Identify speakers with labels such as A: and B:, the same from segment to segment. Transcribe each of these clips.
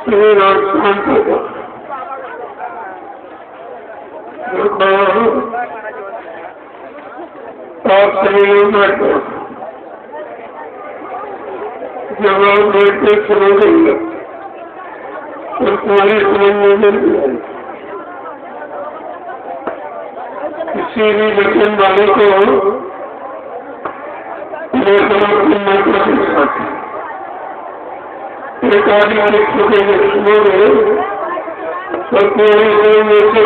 A: और शांत हो जाओ। आप शरीर में जब आप बैठते समझ गए तो तुम्हारी समझ में मिल जाए। किसी भी बचन वाले को एक आदमी के सुनोगे तो तुम्हारी समझ में से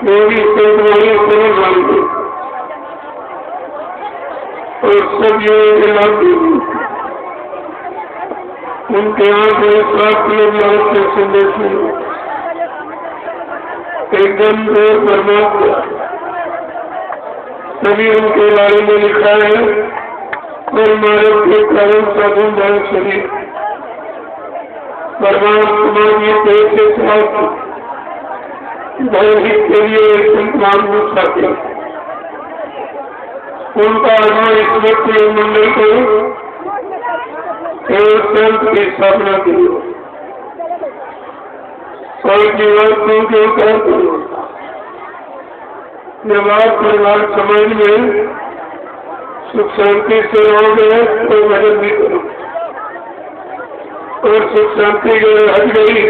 A: मेरी तुम्हारी समझ वाली और सब ये लाभ उनके यहाँ से 7 किलोमीटर के संदेश में एकदम परमात्मा सभी उनके बारे में लिखा है। और मानव के कारण साधु मानव शरीर परमात्मा के पेट के साथ भौतिक के लिए संतान उठाते उनका आधार इस वक्त मंडल को संत की स्थापना की और जीवात्मा के ऊपर जब आप परिवार समाज में सुख शांति से रहोगे तो भजन भी करो और सुख शांति जो हट गई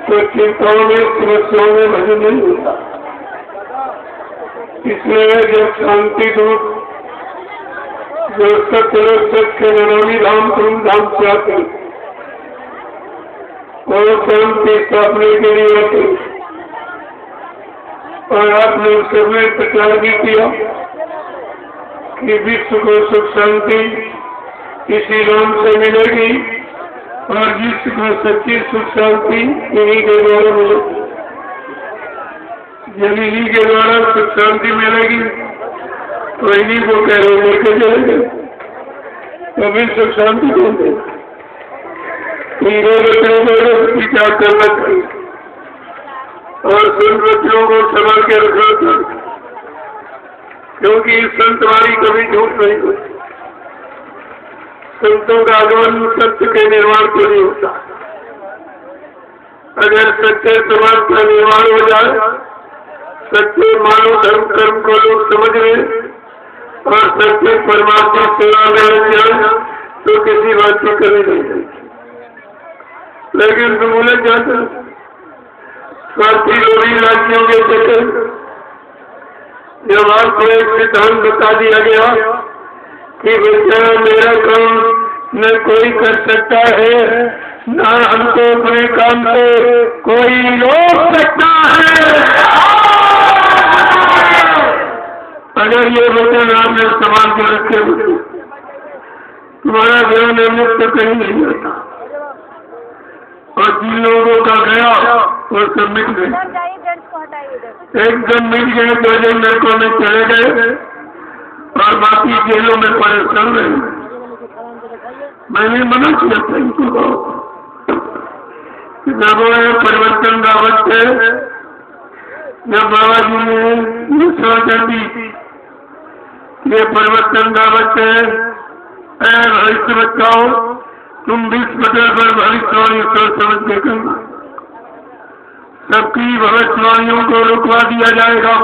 A: तो चिंताओं में समस्याओं में भजन नहीं होता। इसलिए जब शांति दूत जो सत्य नमामि धाम तुम धाम से आते और शांति स्थापना के लिए आते और आपने सबने प्रचार भी किया कि विश्व को सुख शांति इसी राम से मिलेगी और विश्व को सच्ची सुख शांति इन्हीं के द्वारा मिलेगी। जब इन्हीं के द्वारा सुख शांति मिलेगी तो इन्हीं को कह रहे लेके चलेंगे तभी सुख शांति देंगे। हीरो बच्चों को विचार करना चाहिए और सुन बच्चों को संभाल के रखना चाहिए क्योंकि संतवारी कभी झूठ नहीं होती। संतों का आगमन सत्य के निर्माण के लिए होता। अगर सच्चे समाज का निर्माण हो जाए, सच्चे मानव धर्म कर्म को लोग समझ रहे और सच्चे परमात्मा सेवा में लग जाए तो किसी बात की कमी नहीं होगी। लेकिन तुम उलझ जाते स्वार्थी लोभी राज्यों के चक्कर जब आपको एक सिद्धांत बता दिया गया कि बच्चा मेरा काम न कोई कर सकता है न हमको अपने काम को कोई रोक सकता है। अगर ये वचन आपने संभाल के रखे हुए तुम्हारा जीवन मुक्त कहीं नहीं होता और जिन लोगों का गया वो सब मिट गए एकदम मिल गए। 2 जन नरकों में चले गए और बाकी जेलों में परेशान रहे। मैंने मना किया था इनको जब परिवर्तन का वक्त है, जब बाबा जी ने सोचा दी ये परिवर्तन का वक्त है, भविष्य बचाओ तुम 20 बदल पर भविष्यवाणी सोच समझ के करना। सबकी भविष्यवाणियों को रुकवा दिया जाएगा।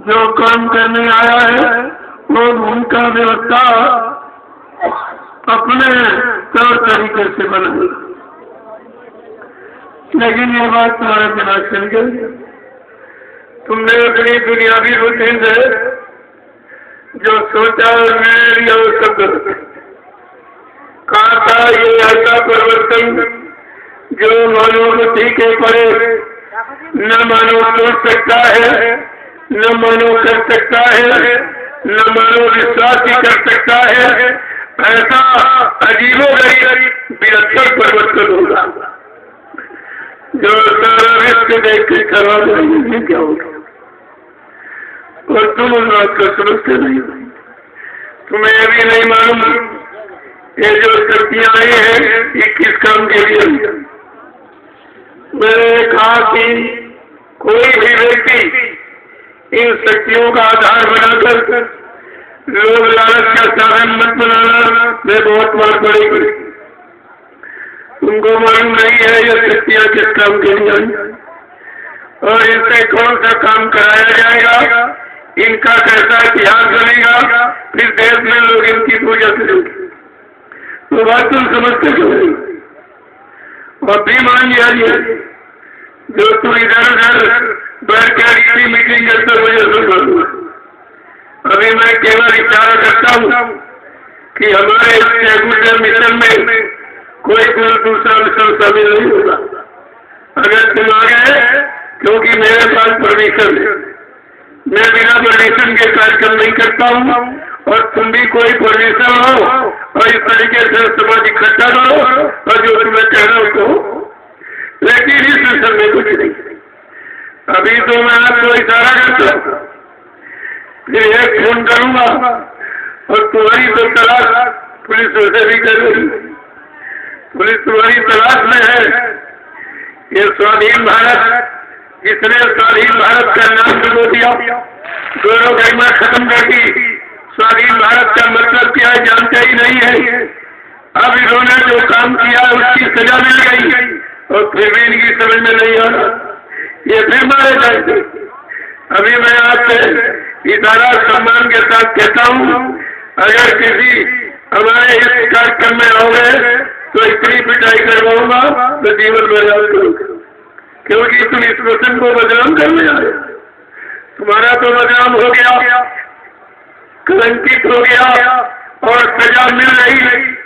A: जो काम करने आया है वो उनका व्यवस्था अपने तौर तरीके से बनाएगा। लेकिन ये बात तुम्हारे दिमाग से निकल गई। तुमने अपनी दुनियावी रूटीन से जो सोचा मैं लिया वो सब गलत। कहा था ये ऐसा परिवर्तन जो मानव को ठीक है पड़े न मानव सोच सकता है न मानव कर सकता है न मानव विश्वास ही कर सकता है। ऐसा अजीबोगरीब विलक्षण परिवर्तन होगा जो सारा विश्व देख के करवा देंगे क्या होगा। और तुम उस बात को समझते नहीं। तुम्हें अभी नहीं मालूम ये जो शक्तियां आई हैं ये किस काम के लिए। मैंने कहा कि कोई भी व्यक्ति इन शक्तियों का आधार बनाकर लोग लालच का साधन मत बनाना, मैं बहुत मार पड़ेगी। तुमको मालूम नहीं है ये शक्तियाँ किस काम के लिए आई और इससे कौन सा काम कराया जाएगा, इनका कैसा इतिहास बनेगा, फिर देश में लोग इनकी पूजा करेंगे। तो बात तुम समझते क्यों नहीं? और भी मान लिया जो तुम इधर उधर बैठ कर मीटिंग करते मुझे सुन। अभी मैं केवल इशारा करता हूँ कि हमारे इस मिशन में कोई दूसरा मिशन शामिल नहीं होगा। अगर तुम आ गए, क्योंकि मेरे पास परमिशन है, मैं बिना परमिशन के कार्यक्रम नहीं करता हूँ और तुम भी कोई परमिशन हो और इस तरीके से समाज इकट्ठा करो और जो तुम्हें कहना हो कहो, लेकिन इस मिशन में कुछ नहीं। अभी तो मैं आपको इशारा करता हूँ, फिर एक फोन करूंगा और तुम्हारी तो तलाश पुलिस वैसे भी कर रही, पुलिस तुम्हारी तलाश में है। ये स्वाधीन भारत, जिसने स्वाधीन भारत का नाम डुबो दिया, गौरव गरिमा खत्म कर दी, स्वाधीन भारत का मतलब क्या है जानते ही नहीं है। अब इन्होंने जो काम किया उसकी सजा मिल गई और फिर भी इनकी समझ में नहीं आ रहा, ये फिर मारे जाएंगे। अभी मैं आपसे इशारा सम्मान के साथ कहता हूँ, अगर किसी हमारे इस कार्यक्रम में आओगे तो इतनी पिटाई करवाऊंगा तो जीवन बर्बाद करूंगा, क्योंकि तुम इस मिशन को बदनाम करने आए। तुम्हारा तो बदनाम हो गया, कलंकित हो गया और सजा मिल रही,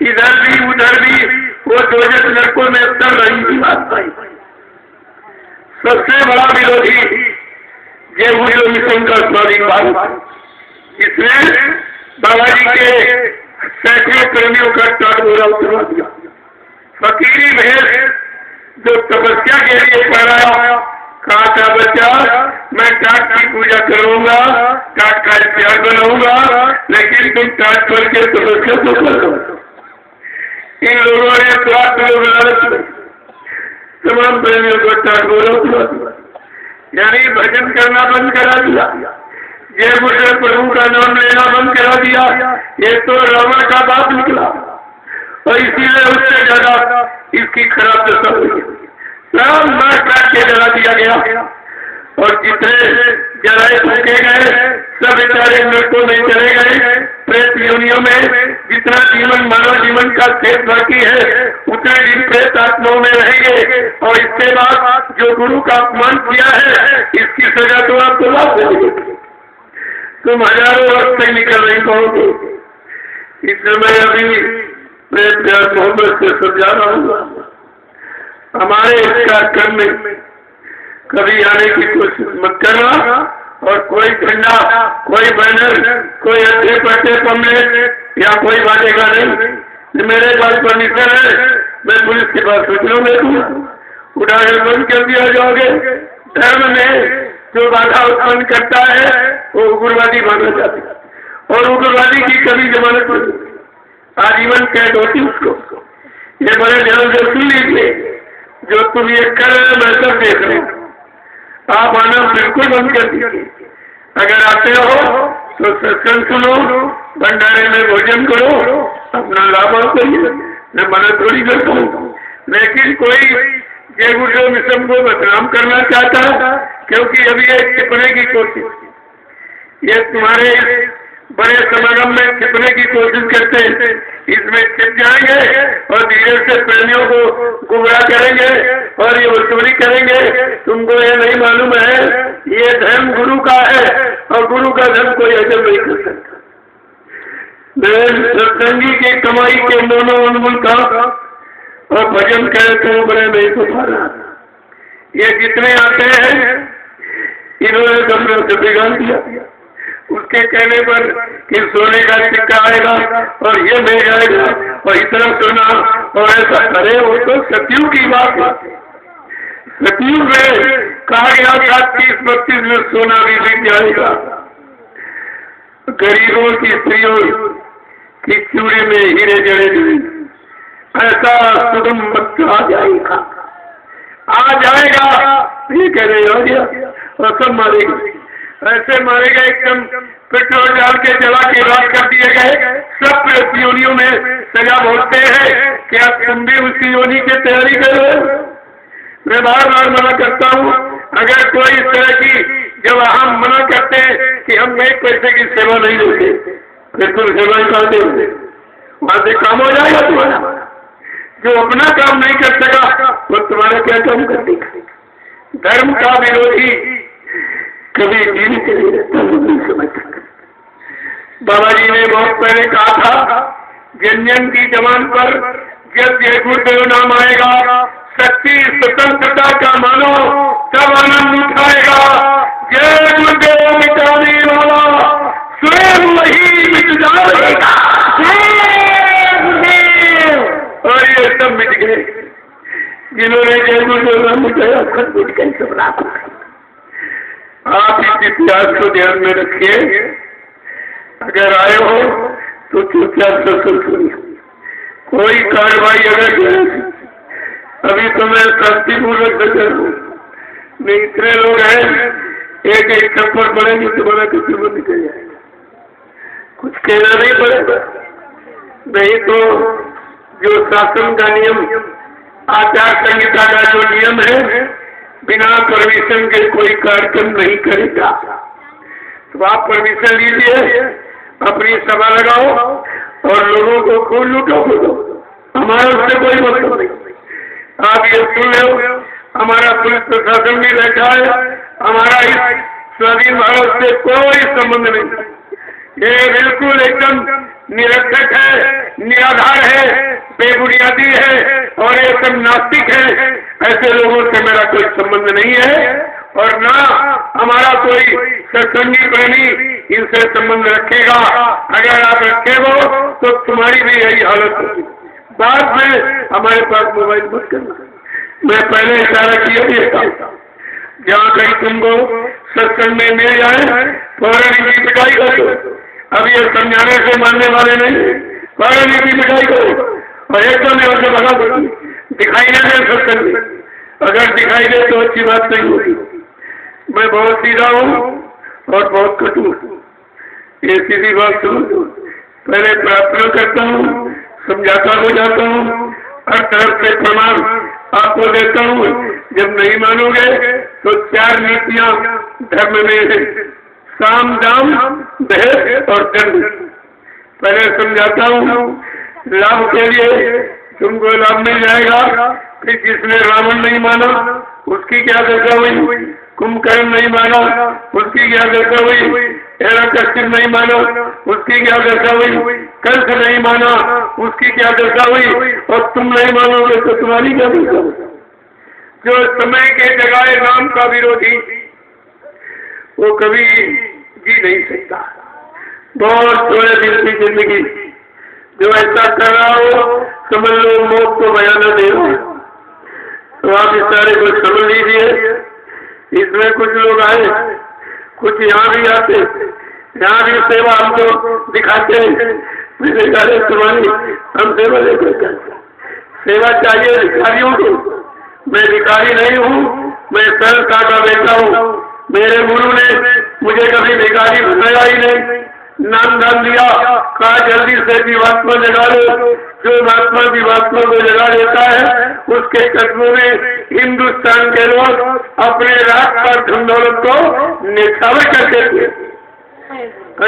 A: इधर भी उधर भी। वो दोजख लड़कों में उतर रही थी बात आई। सबसे बड़ा विरोधी ये मुझे मिशन का स्वाधीन भारत, इसने बाबा जी के सैकड़ों प्रेमियों का टाटोरा उतरवा दिया। फकीरी भेष जो तपस्या के लिए पहराया, कहा था बच्चा मैं टाट की पूजा करूंगा, टाट का इतिहास बनाऊंगा, लेकिन तुम टाट पर के तपस्या तो करो। इन लोगों ने तमाम प्रेमियों को टाटोरा उतरवा दिया, यानी भजन करना बंद करा दिया, जय मुझे प्रभु का नाम लेना बंद करा दिया। ये तो रावण का बाप निकला और इसीलिए उससे ज्यादा इसकी खराब दशा हुई। सब मार काट के जला दिया गया और जितने जलाए फूके गए सब बेचारे लड़कों में चले गए। प्रेत योनियों में जितना जीवन मानव जीवन का शेष बाकी है उतने दिन प्रेत आत्माओं में रहेंगे। और इसके बाद जो गुरु का अपमान किया है इसकी सजा तो आपको लाभ देगी। तुम हजारों वर्ष से निकल नहीं पाओगे। इस समय अभी मैं प्यार मोहब्बत से समझा रहा हूँ, हमारे इस कार्यक्रम में कभी आने की कोशिश मत करना और कोई झंडा, कोई बैनर, कोई अच्छे पट्टे पमलेट या कोई बांटेगा नहीं। मेरे पास परमिशन है, मैं पुलिस के पास सूचना दे दूंगा, उठाकर बंद कर दिया जाओगे। धर्म में जो बाधा उत्पन्न करता है वो उग्रवादी माना जाता है और उग्रवादी की कभी जमानत नहीं, आजीवन कैद होती उसको। ये बड़े ध्यान से सुन लीजिए, जो तुम ये कर रहे मैं सब देख रहे हो। आप आना बिल्कुल बंद कर दीजिए। अगर आते हो तो सत्संग सुनो, भंडारे में भोजन करो, अपना लाभ करिए, मैं मना थोड़ी करता हूँ। लेकिन कोई जय गुरु मिशन को बदनाम करना चाहता है, क्योंकि अभी ये छिपने की कोशिश, ये तुम्हारे बड़े समागम में छिपने की कोशिश करते हैं। इसमें छिप जाएंगे और धीरे से प्रेमियों को गुमराह करेंगे और ये वसूली करेंगे। तुमको ये नहीं मालूम है ये धर्म गुरु का है और गुरु का धर्म कोई हजम नहीं कर सकता। सत्संगी की कमाई के दोनों उन्मूल था और भजन करे तो बड़े नहीं तो मारा। ये जितने आते हैं इन्होंने कमरे से बिगाड़ दिया। उसके कहने पर कि सोने का सिक्का आएगा और ये मिल जाएगा और इतना सोना और ऐसा करे, वो तो सतयुग की बात है। सतयुग में कहा गया था 30-32 में सोना भी मिल जाएगा। गरीबों की स्त्रियों की चूड़ी में हीरे जड़े, ऐसा सुगम वक्त आ जाएगा। ये कह रहे हो गया और सब मारेगा। ऐसे मारे गए, एकदम पेट्रोल डाल के जला के राख कर दिए गए। सब योनियों में सजा भोगते हैं। क्या तुम भी उसी योनि की तैयारी कर रहे हो? मैं बार बार मना करता हूँ, अगर कोई इस तरह की, जब हम मना करते हैं कि हम एक पैसे की सेवा नहीं देते, फिर तुम सेवा ही करते होंगे, वहां से काम हो जाएगा तुम्हारा। जो अपना काम नहीं कर सका वो तुम्हारा क्या काम कर देगा? धर्म का विरोधी कभी जीवित नहीं रहता, नहीं समझ सकता। बाबा जी ने बहुत पहले कहा था, व्यंजन की जबान पर जब जय गुरुदेव नाम आएगा, शक्ति स्वतंत्रता का मानो तब आनंद उठाएगा। जय गुरुदेव मिटाने वाला स्वयं वही मिट जाएगा। और ये सब मिट गए, जिन्होंने जय गुरुदेव नाम मिटाया खुद मिट गए, सब रात। आप इस इतिहास को ध्यान में रखिए। अगर आए हो तो चुपचाप दर्शन सुनिए। कोई कार्रवाई अगर अभी तो मैं शांतिपूर्वक दर्शन हूँ, नहीं इतने लोग हैं, एक एक थप्पड़ पड़ेंगे तुम्हारा किसी को निकल जाएगा, कुछ कहना नहीं पड़ेगा। नहीं तो जो शासन का नियम, आचार संहिता का जो नियम है, बिना परमिशन के कोई कार्यक्रम नहीं करेगा। तो आप परमिशन लीजिए, अपनी सभा लगाओ और लोगों को खूब लूटो फूटो, हमारा उससे कोई मतलब नहीं। आप ये सुन लो, हमारा पुलिस प्रशासन भी बैठा है, हमारा इस स्वाधीन भारत से कोई संबंध नहीं। ये बिल्कुल एकदम निरर्थक है, निराधार है, बेबुनियादी है और ये सब नास्तिक है। ऐसे लोगों से मेरा कोई संबंध नहीं है और ना हमारा कोई सत्संगी प्रेमी इनसे संबंध रखेगा। अगर आप रखे हो तो तुम्हारी भी यही हालत होगी। बाद में हमारे पास मोबाइल मत करना। मैं पहले इशारा किया भी था, जहाँ कहीं तुमको सत्संग में मिल जाए फौरन इनकी पिटाई कर दो। अब ये समझाने से मानने वाले नहीं, फौरन इनकी पिटाई करो और एकदम यहाँ से भगा दो। दिखाई न दे सत्संग में, अगर दिखाई दे तो अच्छी बात नहीं होगी। मैं बहुत सीधा हूँ और बहुत कटु हूँ, ये सीधी बात समझो। पहले प्रार्थना करता हूँ, समझाता हो जाता हूँ, हर तरफ से प्रमाण आपको देता हूँ। जब नहीं मानोगे तो 4 नीतियाँ धर्म में है, साम दाम दहेज और दंड। पहले समझाता हूँ, लाभ के लिए तुमको लाभ मिल जाएगा। फिर जिसने रावण नहीं माना उसकी क्या दशा हुई, कुंभकर्ण नहीं माना उसकी क्या दशा हुई, हिरण्यकश्यप नहीं माना उसकी क्या दशा हुई, कंस नहीं माना उसकी क्या दशा हुई, और तुम नहीं मानोगे तो तुम्हारी क्या दशा हुई। जो समय के जगाए नाम का विरोधी वो कभी जी नहीं सकता। बहुत थोड़े दिन की जिंदगी, जो ऐसा कर रहा हो समझ लो मौत को बयान दे रहा है। तो आप इस सारे को समझ लीजिए। इसमें कुछ लोग आए, कुछ यहाँ भी आते, यहाँ भी सेवा हमको दिखाते हैं। मैंने कहा तुम्हारी हम सेवा लेकर सेवा चाहिए भिखारियों को। मैं भिखारी नहीं हूँ, मैं सरकार का बेटा हूँ। मेरे गुरु ने मुझे कभी भिखारी बनाया ही नहीं, नाम दान दिया, कहा जल्दी से जीवात्मा जगा लो। जो महात्मा जीवात्मा को जगा देता है उसके कदमों में हिंदुस्तान के लोग अपने रात पर धन दौलत को निछावर करते थे।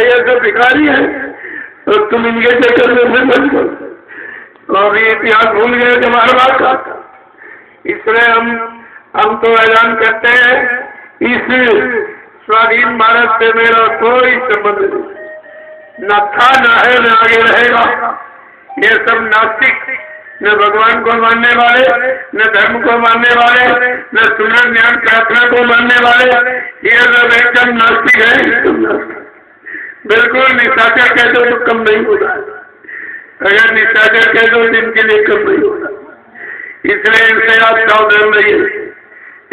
A: ये तो भिखारी है तो तुम इनके चक्कर में मत करो। तो अभी इतिहास भूल गए तुम्हारा बात का। इसलिए हम तो ऐलान करते हैं, इस स्वाधीन भारत से मेरा कोई संबंध नहीं, न था न है न आगे रहेगा। ये सब नास्तिक, न भगवान को मानने वाले, न धर्म को मानने वाले, न सुमरन ज्ञान प्रार्थना को मानने वाले, ये सब एकदम नास्तिक है। बिल्कुल निशाचर कह दो तो कम नहीं होगा, अगर निशाचर कह दो तो इनके लिए कम नहीं होगा। इसलिए इनसे आप सावधान रहिए।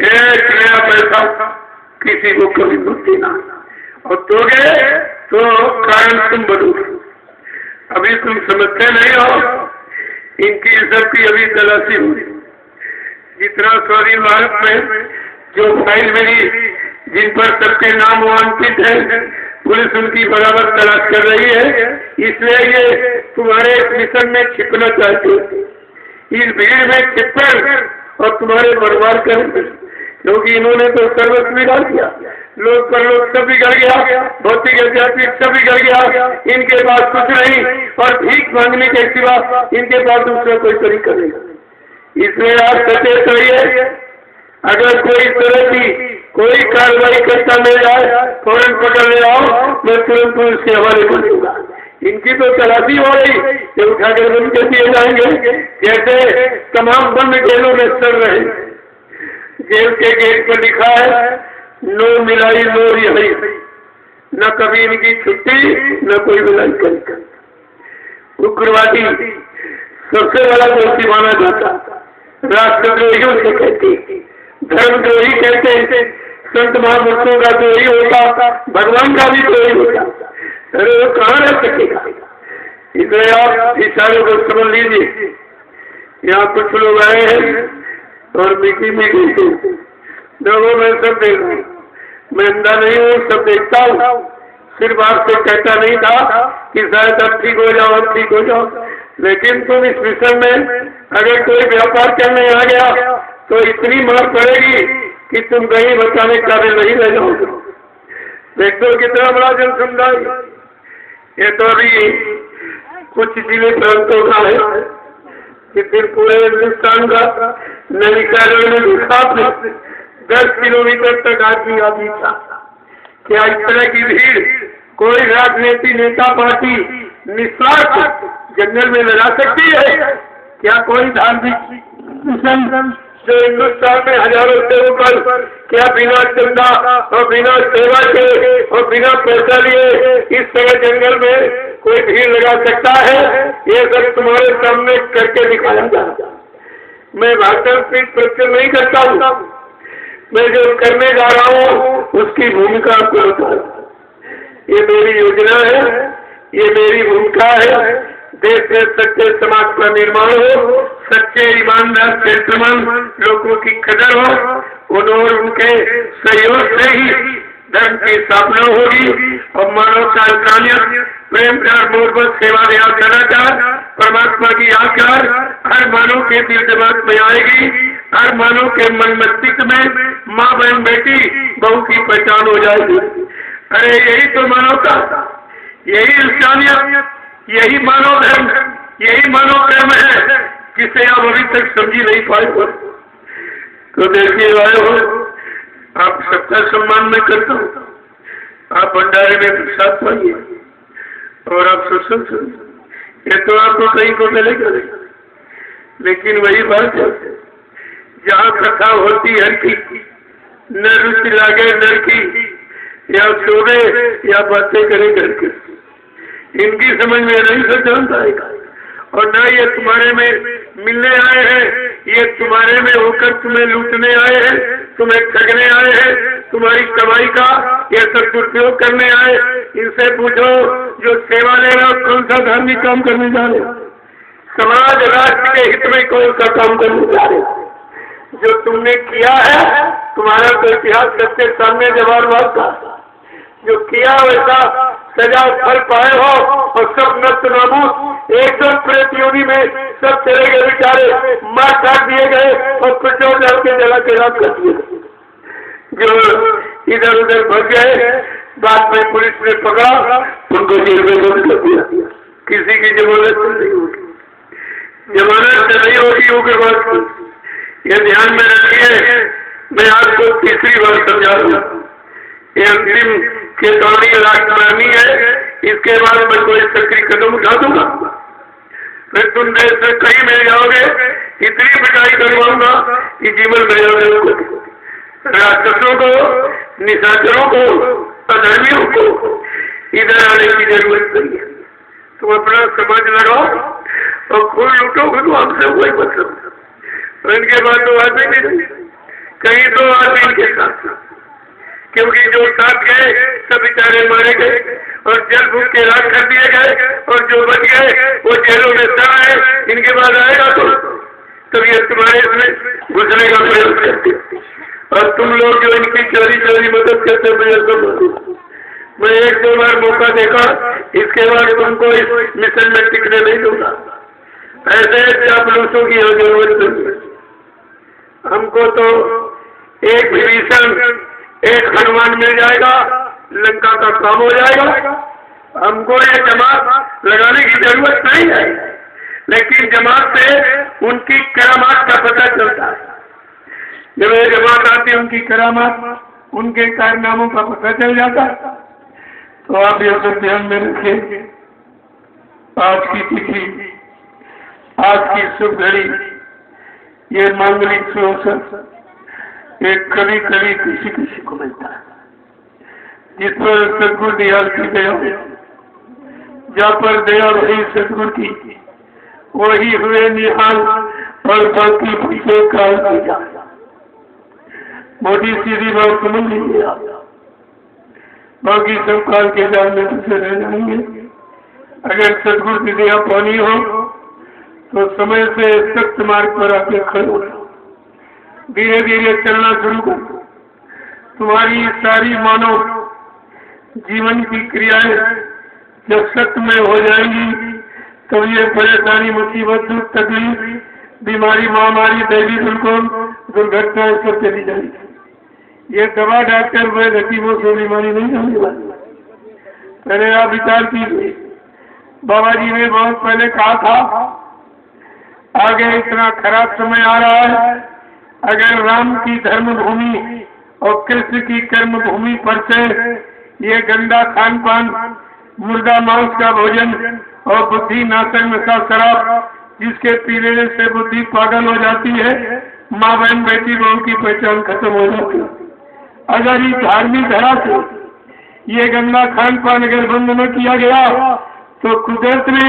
A: एक नया पैसा किसी को कभी मत देना, और दोगे तो कारण तुम बनोगे। अभी तुम समझते नहीं हो, इनकी सबकी अभी तलाशी हुई। जितना स्वाधीन भारत में जो फाइल मिली, जिन पर सबके नाम वांछित है, पुलिस उनकी बराबर तलाश कर रही है। इसलिए ये तुम्हारे इस मिशन में छिपना चाहते हो, इस भीड़ में छिपकर और तुम्हारे बर्बाद कर, क्योंकि इन्होंने तो सर्वस्व बिगाड़ दिया, लोग पर लोग सब बिगड़ गया, भौतिक आध्यात्मिक सब बिगड़ गया। इनके पास कुछ नहीं और भीख मांगने के सिवा इनके पास दूसरा कोई तरीका नहीं। इसलिए आप सचेत रहिए, अगर कोई तरह की कोई कार्रवाई करता मिल जाए फौरन पकड़ ले आओ, मैं तुरंत पुलिस के हवाले कर दूंगा। इनकी तो तलाशी हो रही, ये उठाकर बंद कर दिए जाएंगे, जैसे तमाम बंद जेलों में सर रहे। जेल के गेट पर लिखा है नो मिलाई नो रिहाई, न कभी इनकी छुट्टी न कोई मिलाई कर। उग्रवादी सबसे बड़ा दोषी माना जाता, राष्ट्रद्रोहियों से कहते, धर्मद्रोही कहते, संत महापुरुषों का द्रोही होता, भगवान का भी द्रोही होता। अरे वो कहाँ रह सकेगा? इसलिए आप इशारों को समझ लीजिए। यहाँ कुछ लोग आए हैं और मीठी मीठी लोगों में सब देख रहा हूँ, मैं अंधा नहीं हूँ, सब देखता हूँ। सिर्फ आपसे कहता नहीं था कि शायद अब ठीक हो जाओ, अब ठीक हो जाओ, लेकिन तुम इस मिशन में अगर कोई व्यापार करने आ गया तो इतनी मार पड़ेगी कि तुम कहीं बचाने के काबिल नहीं रह जाओगे। देखो कितना बड़ा जन समुदाय, ये तो अभी कुछ जिले प्रांतों का है कि फिर पूरे हिंदुस्तान का नैनीताल में 10 किलोमीटर तक आदमी आदमी था। क्या इस तरह की भीड़ कोई राजनीतिक नेता पार्टी निस्वार्थ जंगल में लगा सकती है? क्या कोई धार्मिक जो हिंदुस्तान में हजारों से ऊपर क्या बिना चंदा और बिना सेवा के और बिना पैसा लिए इस तरह जंगल में कोई भीड़ लगा सकता है? ये सब तुम्हारे सामने करके दिखाया जाए। मैं भाषण स्पीच प्रचार नहीं करता हूँ, मैं जो करने जा रहा हूँ उसकी भूमिका आपको बता। ये मेरी योजना है, ये मेरी भूमिका है। देश में सच्चे समाज का निर्माण हो, सच्चे ईमानदार चरित्रवान लोगों की कदर हो, उन्होंने उनके सहयोग से ही धर्म की स्थापना होगी और मानव का इंसानियत, प्रेम प्यार मोहब्बत सेवा दया सदाचार परमात्मा की आकार हर मानव के दिल दिमाग में आएगी, हर मानव के मन मस्तिष्क में माँ बहन बेटी बहू की पहचान हो जाएगी। अरे यही तो मानवता, यही इंसानियत, यही मानव धर्म, यही मानव कर्म है जिसे आप अभी तक समझी नहीं पाए हो। तो देखिए आए हो, आप सबका सम्मान में करता हूँ, आप भंडारे में प्रसाद पाइए और आप सत्संग सुनिए। ये तो आपको कहीं को मिलेगा, लेकिन वही बात है जहाँ कथा होती है कि न रुचि लागे नर की, या सोवे या बातें करे घर के, इनकी समझ में नहीं सब जानता है। और न ये तुम्हारे में मिलने आए हैं, ये तुम्हारे में होकर तुम्हें लूटने आए हैं, तुम्हें ठगने आए हैं, तुम्हारी कमाई का ये सब दुरुपयोग करने आए। इनसे पूछो जो सेवा ले रहे हो कौन सा धार्मिक काम करने जा रहे हो, समाज राष्ट्र के हित में कौन सा काम करने जा रहे हो? जो तुमने किया है तुम्हारा तो इतिहास सबके सामने जवाब का, जो किया वैसा सजा फल पाए हो और सब नष्ट नाबूद एकदम प्रेत योनि में सब चले गए बेचारे, मार काट दिए गए और पेट्रोल डाल के जला के रात कर दिए। जो इधर उधर भग गए, बाद में पुलिस ने पकड़ा, उनको जेल में बंद कर दिया। किसी की जमानत नहीं होगी, जमानत नहीं होगी उग्रवाद की। ये ध्यान में रखिए, मैं आपको तीसरी बार समझा दूँ, ये अंतिम चेतावनी राजधानी है, इसके बाद मैं कोई सक्रिय कदम उठा दूंगा, फिर तुम देश में कहीं मिल जाओगे, इतनी पिटाई करवाऊंगा कि जीवन में जाओगे। राक्षसों को, निशाचरों को, अधर्मियों को इधर आने की जरूरत नहीं है। तुम अपना समझ लगाओ और खून लूटोगे तो हमसे कोई मतलब, इनके बाद तो आते नहीं, कहीं तो आते इनके साथ, क्योंकि जो साथ गए सब बेचारे मारे गए और जल भूख के रात कर दिए गए और जो बच गए वो जेलों में सड़ आए। इनके बाद आएगा तो तब ये तुम्हारे इसमें घुसने का प्रयोग करते और तुम लोग जो इनकी चोरी चोरी मदद करते मैं एक दो बार मौका देखा, इसके बाद तुमको इस मिशन में टिकने नहीं दूंगा। ऐसे चापलूसों की जरूरत नहीं। हमको तो एक विभीषण एक हनुमान मिल जाएगा, लंका का काम हो जाएगा। हमको ये जमात लगाने की जरूरत नहीं है, लेकिन जमात से उनकी करामात का पता चलता है। जब ये जमात आती है, उनकी करामात, उनके कारनामों का पता चल जाता है। तो आप ये सब ध्यान में रखिए। आज की तिथि, आज की शुभ घड़ी, ये मांगलिक सुअवसर एक कभी कभी किसी किसी को मिलता है, जिस पर सदगुरु दयाल की दया, जहाँ पर दया रही सदगुरु की, वही हुए निहाल और बाकी पीछे काल की जा। मोटी सीधी बात समझ लीजिए आप, बाकी सब काल के जाल में दूसरे रह जाएंगे। अगर सदगुरु की दया पानी हो तो समय से सख्त मार्ग पर आके खड़े हो, धीरे धीरे चलना शुरू करो। तुम्हारी सारी मानव जीवन की क्रियाएं जब सख्त में हो जाएंगी, तो ये परेशानी, मुसीबत, दुख, तकलीफ, बीमारी, महामारी, दैवी बिल्कुल दुर्घटनाएं सब चली जाएगी। ये दवा डॉक्टर व हकीमों से बीमारी नहीं होने वाली। पहले आप विचार कीजिए, बाबा जी ने बहुत पहले कहा था, आगे इतना खराब समय आ रहा है, अगर राम की धर्म भूमि और कृष्ण की कर्म भूमि पर से ये गंदा खान पान, मुर्दा मांस का भोजन और बुद्धि नाशक नशा शराब, जिसके पीने से बुद्धि पागल हो जाती है, माँ बहन बेटी बहू की पहचान खत्म हो जाती है। अगर इस धार्मिक धरा से ये गंदा खान पान अगर बंद न किया गया, तो कुदरत ने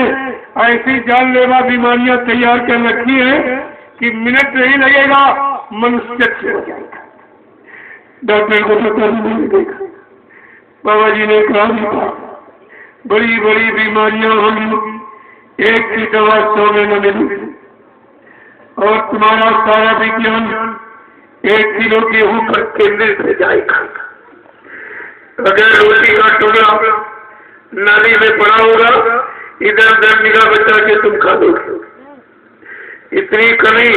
A: ऐसी जानलेवा बीमारियां तैयार कर रखी है कि मिनट नहीं लगेगा, मनुष्य हो जाएगा। डॉक्टर को पता नहीं लगेगा। बाबा जी ने कहा था, बड़ी बड़ी बीमारियां होंगी, एक की दवा 100 में न मिलेगी, और तुम्हारा सारा विज्ञान 1 किलो गेहूं पर केंद्रित हो जाएगा। अगर रोटी का टुकड़ा नाली में पड़ा होगा, इधर उधर निगाह बचा के तुम खा दोगे। इतनी कमी,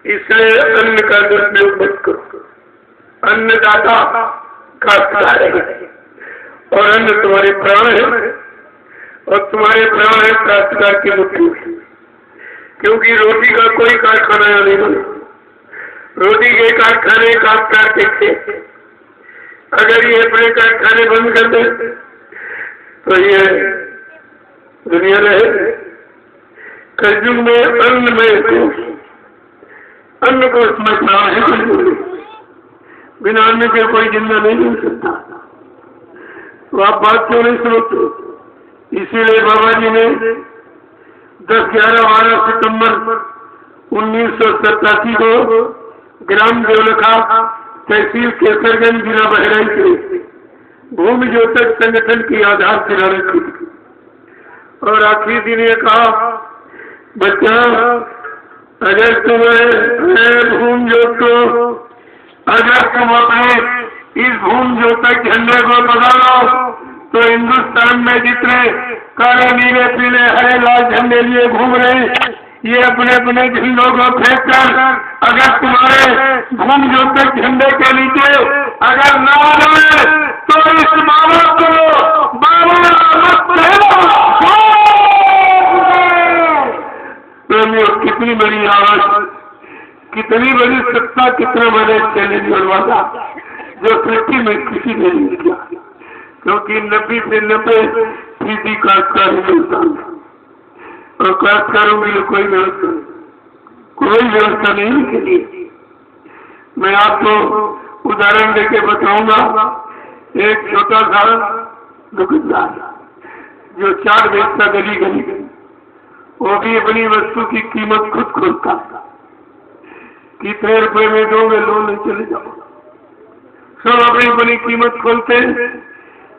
A: इसलिए अन्न का दुरुपयोग मत करो। अन्नदाता काश्तकार है, और अन्न तुम्हारे प्राण है, और तुम्हारे प्राण है काश्तकार की मुट्ठी में। क्योंकि रोटी का कोई कारखाना नहीं बना, रोटी के कारखाने काश्तकार के थे। अगर ये अपने कारखाने बंद कर दे तो ये दुनिया रहे। कलयुग में अन्न में अन्न को समझना है, बिना अन्न के कोई जिंदा नहीं हो सकता। तो आप बात क्यों नहीं सुनते? इसीलिए बाबा जी ने 10, 11, 12 सितंबर 1987 को ग्राम देवलखा, तहसील केसरगंज, जिला बहराइच भूमि ज्योतक संगठन की आधारशिला रखी। और आखिरी दिन ये कहा, बच्चा अगर तुम्हें भूमि ज्योतो, अगर तुम अपने इस भूमि ज्योतक झंडे को बदलो, तो हिंदुस्तान में जितने काले नीले पीले हरे लाल झंडे लिए घूम रहे, ये अपने अपने झंडों को फेंक कर अगर तुम्हारे भूमि ज्योतक झंडे के नीचे अगर न आए, तो इस बाबा को बाबा कितनी बड़ी आवाज, कितनी बड़ी सत्ता, कितना बड़े चैलेंज बनवाता, जो सृष्टि में किसी ने नहीं किया। क्योंकि 90 से 90% काश्तकार हिंदुस्तान, और काश्तकारों के लिए कोई व्यवस्था नहीं के लिए। मैं आपको उदाहरण देके बताऊंगा। एक छोटा सा दुकानदार जो चाट बेचता गली गली, वो भी अपनी वस्तु की कीमत खुद खोलता, कितने रुपए में दोगे, लो नहीं चले जाओ। सब अपनी अपनी कीमत खोलते हैं,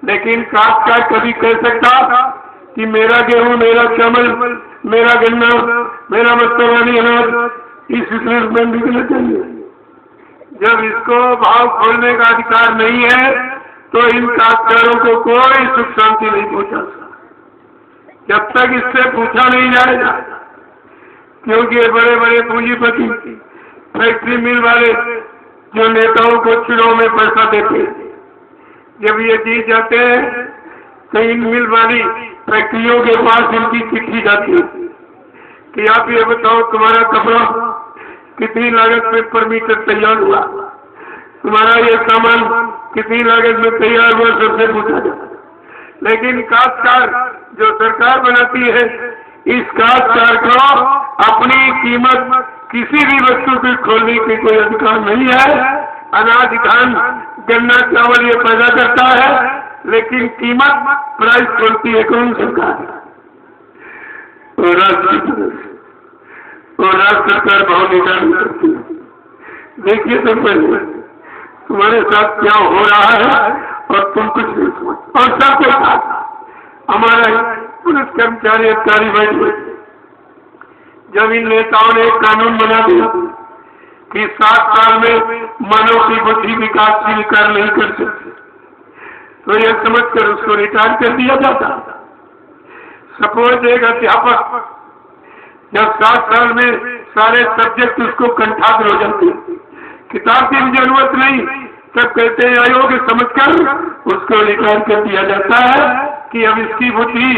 A: लेकिन काश्तकार कभी कह सकता कि मेरा गेहूं, मेरा चावल, मेरा गन्ना, मेरा मस्तानी अनाज इस में बिकना चाहिए। जब इसको भाव खोलने का अधिकार नहीं है तो इन काश्तकारों को कोई सुख शांति नहीं पहुंचा सकता जब तक इससे पूछा नहीं जाएगा। क्योंकि ये बड़े बड़े पूंजीपति फैक्ट्री मिल वाले जो नेताओं को चुनाव में पैसा देते हैं, जब ये जीत जाते हैं तो इन मिल वाली फैक्ट्रियों के पास इनकी चिट्ठी जाती है कि आप ये बताओ तुम्हारा कपड़ा कितनी लागत में पर मीटर तैयार हुआ, तुम्हारा ये सामान कितनी लागत में तैयार हुआ, सबसे पूछा जाता है। लेकिन काश्तकार जो सरकार बनाती है, इस काश्तकार को अपनी कीमत किसी भी वस्तु की खोलने की कोई अधिकार नहीं है। अनाज, धान, गन्ना, चावल ये पैदा करता है, लेकिन कीमत प्राइस खोलती है कौन सरकार? और राज्य सरकार भाव निर्धारण करती है। देखिए तो पहले तुम्हारे साथ क्या हो रहा है और तुम कुछ नहीं समझ। और सबके साथ हमारा पुलिस कर्मचारी अधिकारी बैठे, जब इन नेताओं ने एक कानून बना दिया कि 7 साल में मानव की बुद्धि विकासशील कार्य नहीं कर सकती, तो यह समझकर उसको रिटायर कर दिया जाता। सपोज एक अध्यापक जब 7 साल में सारे सब्जेक्ट उसको कंठाग्र हो जाते, किताब की भी जरूरत नहीं, तब कहते हैं अयोग्य समझकर उसको रिटायर कर दिया जाता है कि अब इसकी बुद्धि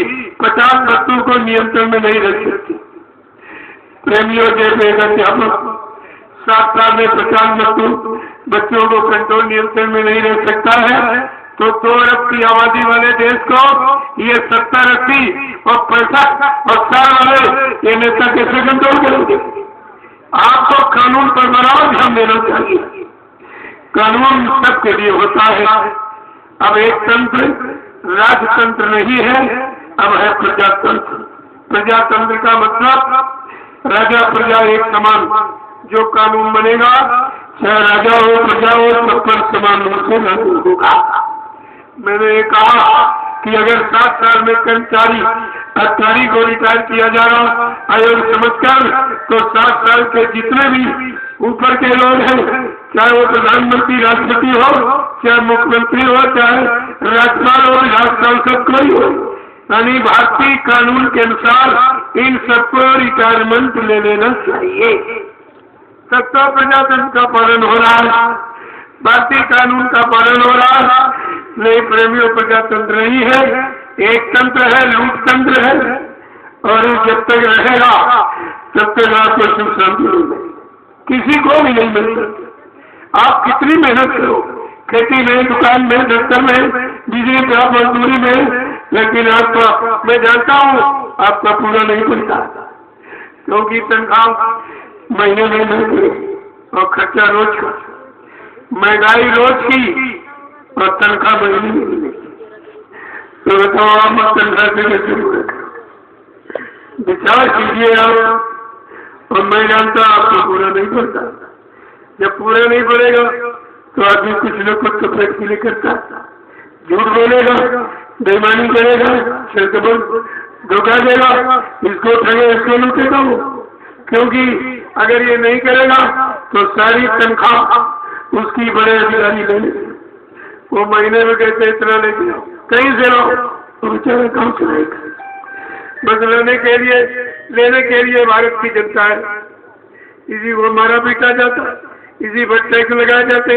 A: 50 वस्तुओं को नियंत्रण में नहीं रख सकती। प्रेमियों जैसे एक अध्यापक 7 साल में 50 वस्तु बच्चों को कंट्रोल नियंत्रण में नहीं रख सकता है, तो 2 अरब की आबादी वाले देश को ये 70, 80 और 65 और 60 वाले ये नेता कैसे कंट्रोल करेंगे? आपको कानून पर बराबर ध्यान देना चाहिए। कानून सबके लिए होता है। अब एक तंत्र राजतंत्र नहीं है, अब है प्रजातंत्र। प्रजातंत्र का मतलब राजा प्रजा एक समान, जो कानून बनेगा चाहे राजा हो प्रजा हो सब पर समान रूप से लागू होगा। मैंने ये कहा कि अगर 7 साल में कर्मचारी अधिकारी को रिटायर किया जा रहा अयोग्य समझकर, तो 7 साल के जितने भी ऊपर के लोग हैं, चाहे वो प्रधानमंत्री राष्ट्रपति हो, चाहे मुख्यमंत्री हो, चाहे राज्यपाल हो, विधानसभा सब कोई हो, यानी भारतीय कानून के अनुसार इन सबको रिटायरमेंट ले लेना चाहिए। तब तो प्रजातंत्र का पालन हो रहा है, भारतीय कानून का पालन हो रहा है। नहीं प्रेमियों, प्रजातंत्र नहीं है, एक तंत्र है, लूट तंत्र है, और जब तक रहेगा तब तक आपको सुख शांति नहीं मिलेगी, किसी को भी नहीं मिलेगी। आप कितनी मेहनत करो, खेती में, दुकान में, दफ्तर में, बिजली का, मजदूरी में, लेकिन आपका मैं जानता हूँ आपका पूरा नहीं बनता, क्योंकि तनख्वाह महीने में नहीं मिलेगी और खर्चा रोज का, महंगाई रोज की और तनख्वाह महीने में मिलेगी। तो बताओ आप तनख्वाह से कैसे पूरा करो? विचार कीजिए आप। और मैं जानता आपको पूरा नहीं पड़ता। जब पूरा नहीं पड़ेगा तो आदमी कुछ न कुछ तो फैक्ट्री करता, झूठ बोलेगा, बेईमानी करेगा, धोखा देगा, इसको ठगे, इसको लूटेगा वो। क्योंकि अगर ये नहीं करेगा तो सारी तनख्वाह उसकी बड़े अधिकारी ले लेंगे। वो महीने में कहते इतना लेके आओ, कहीं से लो, तो बेचारा कहाँ से लाएगा? बस लेने के लिए भारत की जनता है, इसी को मारा पीटा जाता, इसी पर टैक्स लगाए जाते,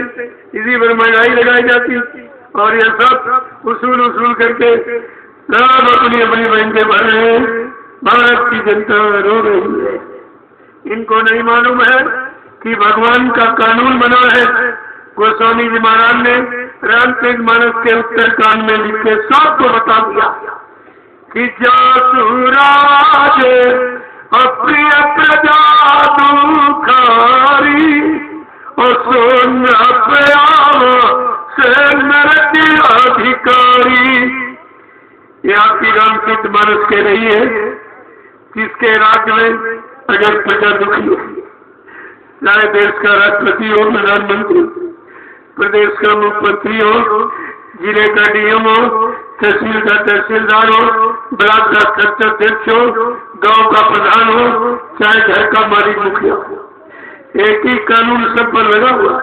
A: इसी पर महंगाई लगाई जाती, और ये सब उसूल करके सब अपनी अपनी बैंकें भर रहे हैं। भारत की जनता रो रही है। इनको नहीं मालूम है कि भगवान का कानून बना है। गोस्वामी जी महाराज ने रामचरित मानस के उत्तरकांड में लिखे सबको बता दिया कि जासुराज अप्रिय प्रजा दुखारी और सोन से नरक अधिकारी। ये आपकी रामचरित मानस कह रही है, जिसके राज्य में अगर प्रजा दुखी हो, चाहे देश का राष्ट्रपति हो, प्रधानमंत्री, प्रदेश का मुख्यमंत्री हो, जिले का डीएम हो, तहसील का तहसीलदार हो, ब्लॉक का अध्यक्ष हो, गांव का प्रधान हो, चाहे घर का मालिक मुखिया हो, एक ही कानून सब पर लगा हुआ।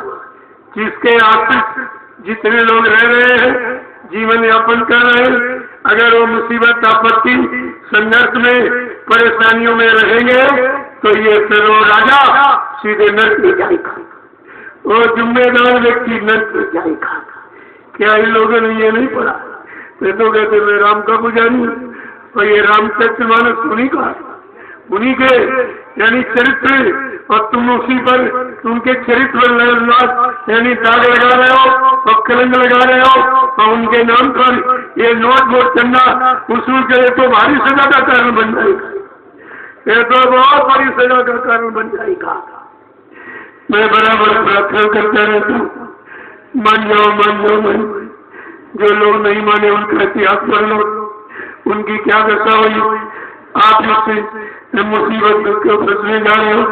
A: जिसके आश्रित जितने लोग रह रहे हैं, जीवन यापन कर रहे हैं, अगर वो मुसीबत आपत्ति संघर्ष में परेशानियों में रहेंगे तो ये सर्व राजा सीधे नर्क में जाएगा, वो जिम्मेदार व्यक्ति नर्क में जाएगा। क्या इन लोगों ने ये नहीं पढ़ा? तो कहते मैं राम का पुजारी हूँ, और ये रामचरितमानस उन्हीं के यानी चरित्र, और तुम उसी पर उनके चरित्र पर यानी दाग लगा रहे हो और कलंक लगा रहे हो, और उनके नाम पर ये नोट वोट करना उसूल करे तो भारी सजा का कारण बन जाएगा, ये तो बहुत बड़ी सजा का कारण बन जाएगा। मैं बराबर प्रार्थना करता रहता हूँ, मान जाओ मान जाओ मान। जो लोग नहीं माने उनका इतिहास पढ़ लो, उनकी क्या दशा हुई। आप इससे मुसीबत को फंसने जा रहे हो,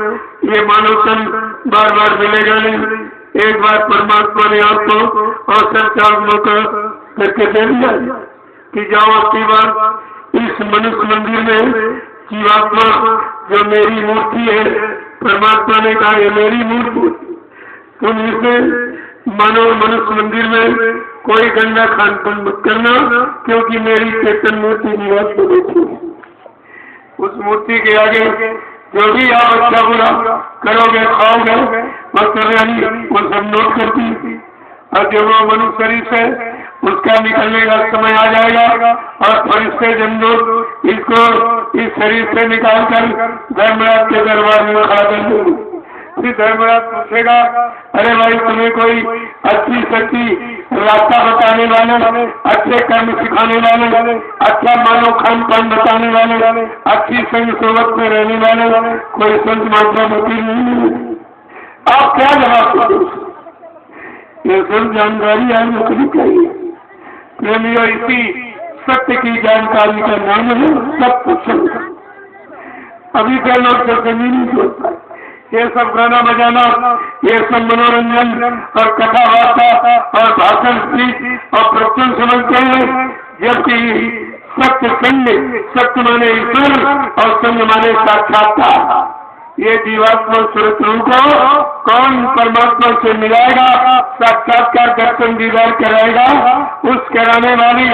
A: ये मानव तन बार बार मिलेगा नहीं। एक बार परमात्मा ने आपको अवसर चार मौका करके दे दिया कि जाओ अपनी बार इस मनुष्य मंदिर में जीवात्मा जो मेरी मूर्ति है, परमात्मा ने कहा ये मेरी मूर्ति, तुम इसे मानो मनुष्य मंदिर में कोई गंदा खान पान मत करना, क्योंकि मेरी चेतन मूर्ति निवास में बैठी है। उस मूर्ति के आगे जो भी आप अच्छा बुरा करोगे खाओगे और कर वो सब नोट करती, और जब वो मनुष्य शरीर से उसका निकलने का समय आ जाएगा और फरिश्ते जन लोग इसको इस शरीर से निकाल कर धर्मराज के दरबार में खड़ा कर देंगे। फिर धर्मराज पूछेगा, अरे भाई तुम्हें कोई अच्छी सच्ची रास्ता बताने वाले, अच्छे कर्म सिखाने वाले, अच्छा मानव खान पान बताने वाले, अच्छी संग सोबत में रहने वाले कोई संत महात्मा वकील नहीं है, आप क्या जवाब दोगे? ये सब जानकारी आपको करनी चाहिए। प्रेमियों, इसी सत्य की जानकारी का नाम है सब कुछ। अभी का लोग तो नहीं सोचता, ये सब गाना बजाना, ये सब मनोरंजन और कथा वार्ता और भाषण स्पीच और प्रवचन समझते हैं, जबकि सत्य संग, सत्य माने ईश्वर और संग माने साक्षात्कार। ये जीवात्मा स्वरूप को कौन परमात्मा से मिलाएगा, साक्षात्कार दर्शन दीदार कराएगा, उस कराने वाली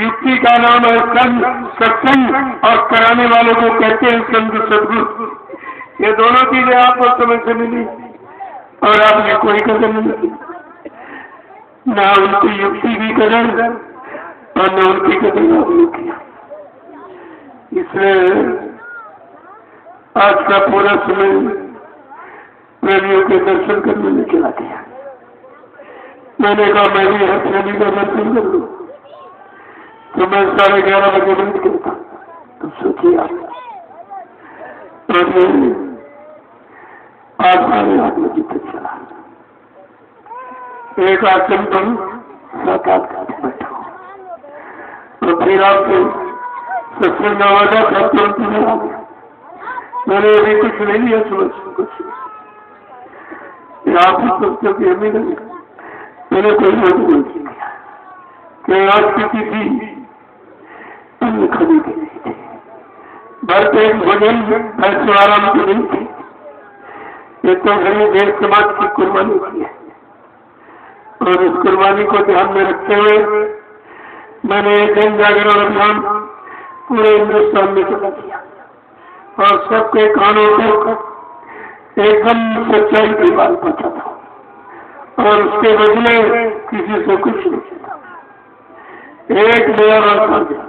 A: युक्ति का नाम है संग, सत्संग, और कराने वाले को कहते हैं संत सदगुरु। ये दोनों चीजें आपको समझ से मिली और आपने कोई कदर नहीं, ना उनकी युक्ति की कदर और न उनकी कदर आपने किया। इसलिए आज का पूरा समय प्रेमियों के दर्शन करने में चला गया। मैंने कहा मैं भी हर प्रेमी का दर्शन कर लूं, तो मैं 11:30 बजे बंद करता। तो सोचिए आप, आज 8:30 बजे तक चला। एक आसन पर 7-8 घंटे बैठा और फिर आपको सत्संग आवाजा था, तुरंत में आ गया। मैंने अभी कुछ नहीं लिया, सुबह कुछ आप ही सोचते कि हमें नहीं, मैंने कोई मत नहीं किया कि आज की तिथि अन्न खाने की नहीं थी, भरते भोजन पैसे आराम की नहीं थी। ये तो घनी देश समाज की कुर्बानी की है, और इस कुर्बानी को ध्यान में रखते हुए मैंने जन जागरण अभियान पूरे हिंदुस्तान में चला किया और सबके कानों पर एकदम सच्चाई की बात पहुंचा था, और उसके बदले किसी से कुछ नहीं था। एक नया रास्ता दिया।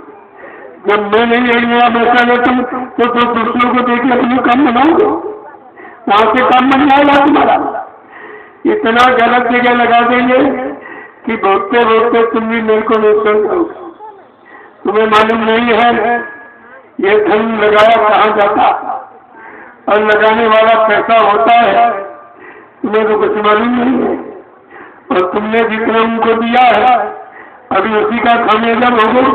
A: जब मैं नहीं एक नया पैसा लेता हूँ तो दूसरों को देख अपने काम बनाओगे, वहां से काम बन जाएगा तुम्हारा। इतना गलत जगह लगा देंगे कि भोगते भोगते तुम भी मेरे को नहीं समझोगे। तुम्हें मालूम नहीं है ये धन लगाया कहाँ जाता और लगाने वाला कैसा होता है, तुम्हें तो कुछ मालूम नहीं है। और तुमने जितना उनको दिया है अभी उसी का खामियाजा भोगो,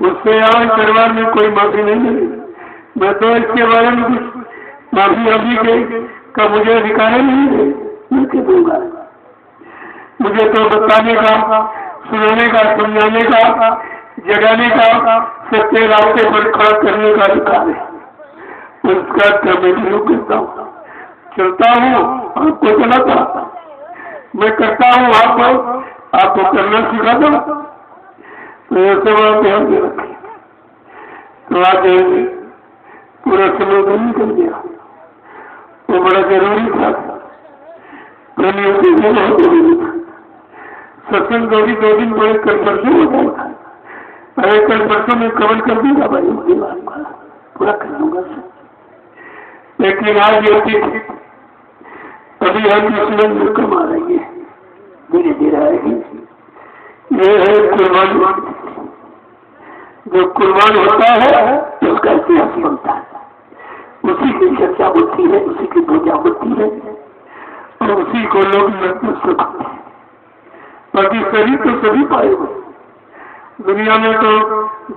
A: उससे आज दरबार में कोई माफी नहीं मिली। मैं तो इसके बारे में कुछ माफी अभी का मुझे अधिकार नहीं है, मैं क्यों दूंगा? मुझे तो बताने का, सुनाने का, समझाने का, जगाने का, सच्चे रास्ते पर खड़ा करने का अधिकार है। उसका मैं भी करता हूँ, चलता हूँ, आपको चलाता। मैं करता हूँ, आपको करना सिखा दो। तो ये सब आप ध्यान में रखें। तो आज पूरा समय तो निकल गया, वो बड़ा जरूरी था। प्रेमियों के लिए बहुत जरूरी था। सत्संग को भी 2 दिन पहले कल परसों हो जाएगा। अरे कल परसों में कवर कर दूंगा भाई, उसकी बात का पूरा कर दूंगा। लेकिन आज ये अभी हम इसमें कम आ रही है, धीरे धीरे आएगी। ये है कुर्बानी। जो कुर्बान होता है उसका इतिहास बनता है, उसी की चर्चा होती है, उसी की पूजा होती है और उसी को लोग महसूस करते हैं। बाकी सभी तो सभी पाए हुए। दुनिया में तो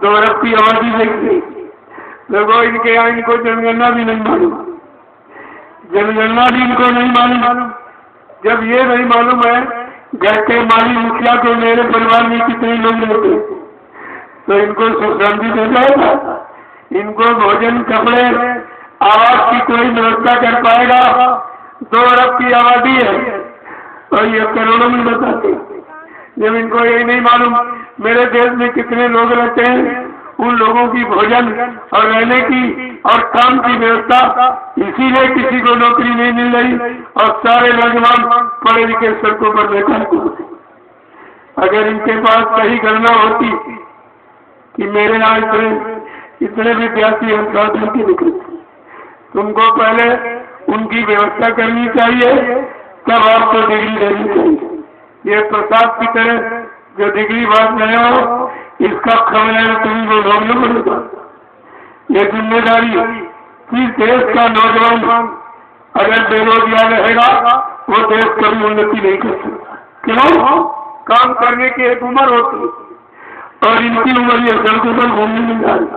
A: 2 अरब की आबादी देखी, लोगों इनके यहाँ इनको जनगणना भी नहीं मालूम, जनगणना भी इनको नहीं मालूम। जब ये नहीं मालूम है घर के माली मुखिया को मेरे परिवार में कितने लोग रहते, तो इनको सुख शांति दे जाएगा? इनको भोजन, कपड़े, आवास की कोई व्यवस्था कर पाएगा? 2 अरब की आबादी है और ये करोड़ों में बताते। जब इनको ये नहीं मालूम मेरे देश में कितने लोग रहते हैं, उन लोगों की भोजन और रहने की और काम की व्यवस्था, इसीलिए किसी को नौकरी नहीं मिल रही और सारे नौजवान पढ़े लिखे सड़कों पर बेकार घूमते। अगर इनके पास सही गणना होती कि मेरे यहाँ इतने विद्यार्थी हम साधन के निकले, तुमको पहले उनकी व्यवस्था करनी चाहिए, तब आपको डिग्री देनी चाहिए। ये प्रसाद की तरह जो डिग्री बात नहीं हो, इसका खबर तुम को भोगना पड़ेगा। ये जिम्मेदारी किस देश का नौजवान अगर बेरोजगार रहेगा वो देश कभी उन्नति नहीं कर सकता। क्यों? काम करने की एक उम्र होती है और इनकी उम्र ये सड़कों पर घूमने नहीं जा रही।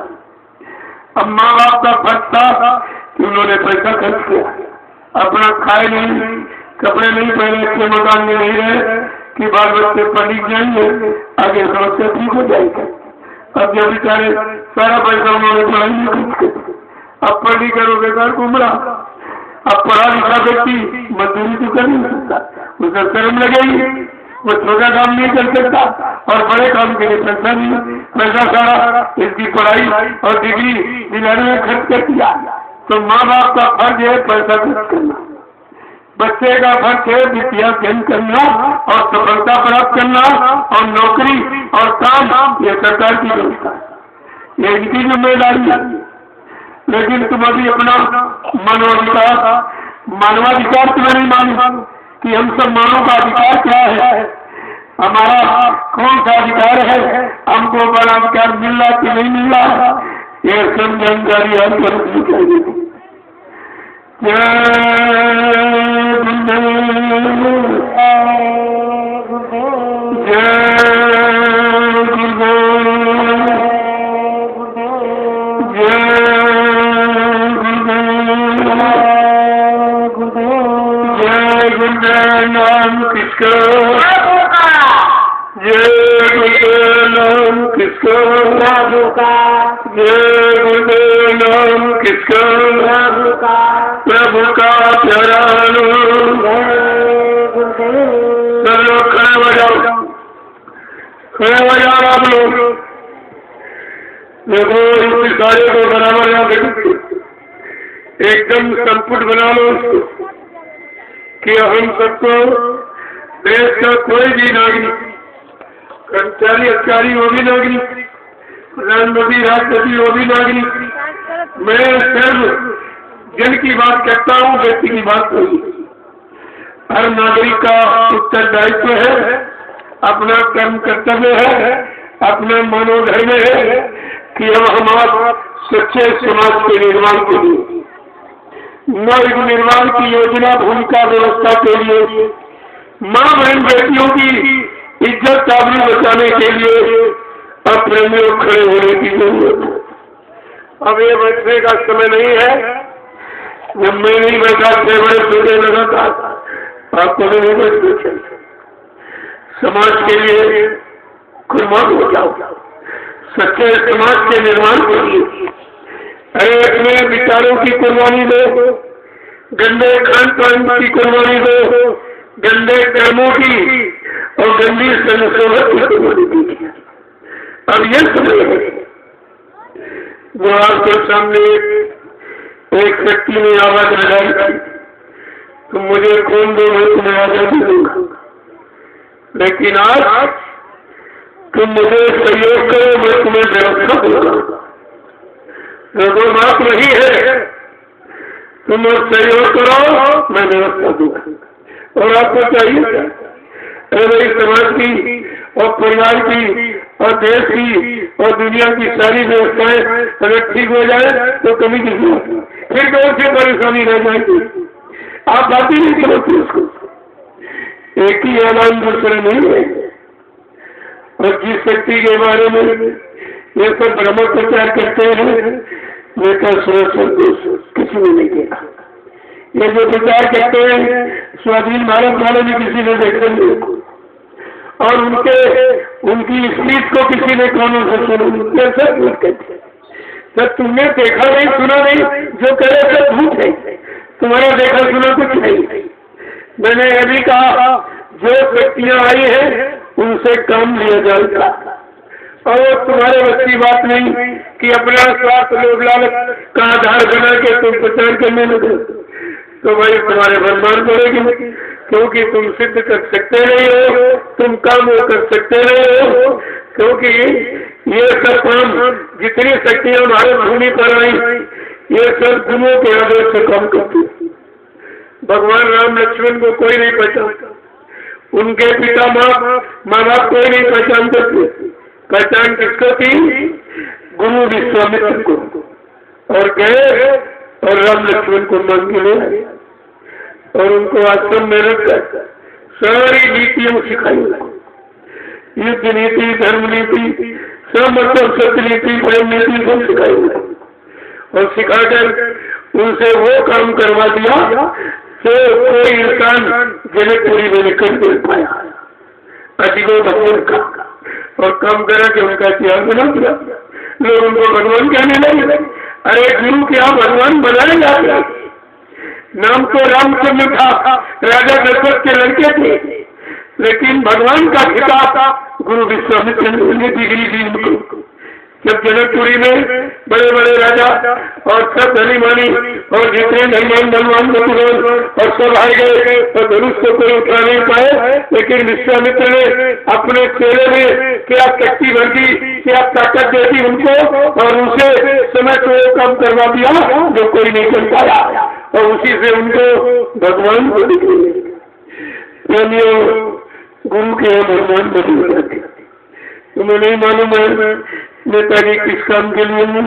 A: अब माँ बाप का फर्ज था कि उन्होंने पैसा खर्च किया, अपना खाए नहीं, कपड़े नहीं पहने, अच्छे मकान में नहीं रहे कि बाल बच्चे पढ़ जाएंगे, आगे समस्या ठीक हो जाएगी। अब जब बेचारे सारा पैसा उन्होंने पढ़ाई में खर्च कर, अब पढ़ी करो बेकार घूम रहा। अब पढ़ा लिखा व्यक्ति मजदूरी तो कर नहीं सकता, उसे शर्म लगेगी, वो छोटा काम नहीं कर सकता और बड़े काम के लिए पैसा नहीं, पैसा सारा इसकी पढ़ाई और डिग्री दिलाने में खर्च कर दिया। तो माँ बाप का फर्ज है पैसा खर्च करना, बच्चे का फर्ज है विद्या ज्ञान करना और सफलता प्राप्त करना और नौकरी और काम, ये सरकार की व्यवस्था है, ये इनकी जिम्मेदारी है। लेकिन तुम अभी अपना मानवाधिकार तुम्हें नहीं मालूम कि हम सब मानव का अधिकार क्या है, हमारा कौन सा अधिकार है, हमको बड़ा अधिकार मिल रहा कि नहीं मिल रहा, ये सब जानकारी आपको रखनी चाहिए। नाम किसका, जय गुरुदेव नाम किसका, जय गुरुदेव नाम किसका, प्रभु का प्यारा नाम। सब लोग खड़े हो जाओ, खड़े हो जाओ आप लोग। देखो इस कार्य को बराबर यहाँ एकदम संपुट बना लो कि हम सबको देश का कोई भी नागरिक, कर्मचारी अधिकारी वो भी नागरिक, प्रधानमंत्री राष्ट्रपति वो भी नागरिक, मैं सिर्फ जन की बात करता हूँ, व्यक्ति की बात नहीं। हर नागरिक का उत्तरदायित्व है, अपना कर्म कर्तव्य है, अपना मानव धर्म है कि हम हमारे सच्चे समाज के निर्माण के लिए, नव निर्माण की योजना, भूमिका व्यवस्था के लिए, माँ बहन बेटियों की इज्जत काबू बचाने के लिए अपने में खड़े होने की जरूरत है। अब ये बैठने का समय नहीं है, जब मैं नहीं बैठा 6 बड़े सोचे लगातार, आपको नहीं बैठे। समाज के लिए कुर्बान हो जाओ, सच्चे समाज के निर्माण के लिए। अरे अपने विचारों की कुर्बानी दो, गंदे खान पान की कुर्बानी दो, गंदे कर्मों की और गंदी संसोहत की तुम्हारी दी। अब ये समय जो आपके सामने एक व्यक्ति ने आवाज लगाई, तुम मुझे खून दो मैं तुम्हें आजादी दूंगा, लेकिन आज तुम मुझे सहयोग करो मैं तुम्हें व्यवस्था दूंगा। जो बात नहीं है, तुम सहयोग करो मैं व्यवस्था दूंगा। और आपको चाहिए मेरी समाज की और परिवार की और देश की और दुनिया की सारी व्यवस्थाएं अगर ठीक हो जाए तो कमी किसी होती, फिर तो उससे परेशानी रह जाएगी। आप बात ही नहीं करोगे उसको, एक ही ऐलान दूसरे नहीं है। और जिस शक्ति के बारे में ये सब भ्रम प्रचार करते हैं नेता किसी ने नहीं देखा। ये जो प्रचार करते हैं स्वाधीन भारत वाले भी किसी ने देखा नहीं, और उनकी स्पीच को किसी ने कानों से सुना सब झूठ कहते। जब तुमने देखा नहीं सुना नहीं, जो करे सब झूठ है, तुम्हारा देखा सुना कुछ नहीं। मैंने अभी कहा जो शक्तियां आई हैं उनसे काम लिया जाएगा, और तुम्हारे बस की बात नहीं कि अपना स्वार्थ लोभ लालच का आधार बना के तुम प्रचार करने लगे, तो भाई तुम्हारे बदमान पड़ेगी, क्योंकि तुम सिद्ध कर सकते नहीं हो, तुम काम कर सकते नहीं हो, क्योंकि ये सब काम जितनी शक्तियां भारत भूमि पर आई ये सब गुरुओं के आदेश से काम करती। भगवान राम लक्ष्मण को कोई नहीं पहचानता, उनके पिता माँ बाप कोई नहीं पहचान सकते। पहचान किसको थी? गुरु विश्वामित्र को। और गए और राम लक्ष्मण को मांग के ले और उनको आश्रम में रखकर सारी नीतियों सिखाई, युद्ध नीति, धर्म नीति, सब मतलब सत्य नीति, प्रेम नीति सब सिखाई, और सिखाकर उनसे वो काम करवा दिया जो कोई इंसान जनकपुरी में निकल कर पाया, अधिको भगवान का, और काम करा के उनका त्याग बना दिया। लोग उनको भगवान कहने लगे। अरे गुरु क्या भगवान बनाए जाते? नाम तो रामचंद्र था, राजा दशरथ के लड़के थे, लेकिन भगवान का खिताब गुरु विश्वामित्र ने डिग्री दी उनको। जब जनकपुरी में बड़े बड़े राजा और सब धनी मानी और जितने धनवान और सब आ गए और धनुष को कोई उठा नहीं पाए, लेकिन विश्वामित्र ने अपने चेहरे में क्या शक्ति भर दी, क्या ताकत दे दी उनको, और उनसे समय को काम करवा दिया जो कोई नहीं कर पाया, और उसी से उनको भगवान को गुरु के भगवान बदल जाते। तुम्हें नहीं मालूम है नेताजी किस काम के लिए है,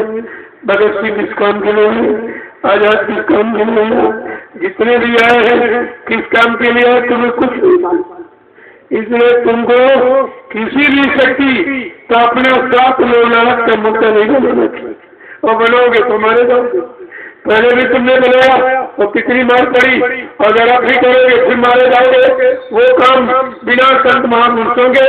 A: भगत सिंह किस काम के लिए है, आजाद किस काम के लिए है, जितने भी आए हैं किस काम के लिए है, तुम्हें कुछ नहीं मालूम। इसलिए तुमको किसी भी शक्ति का अपने साथ लोग का मौका नहीं देना चाहिए, और बनोगे तो मारे जाओगे। पहले भी तुमने बनाया और कितनी मार पड़ी, और अगर आप भी करोगे फिर मारे जाओगे। वो काम बिना संत महापुरुषों के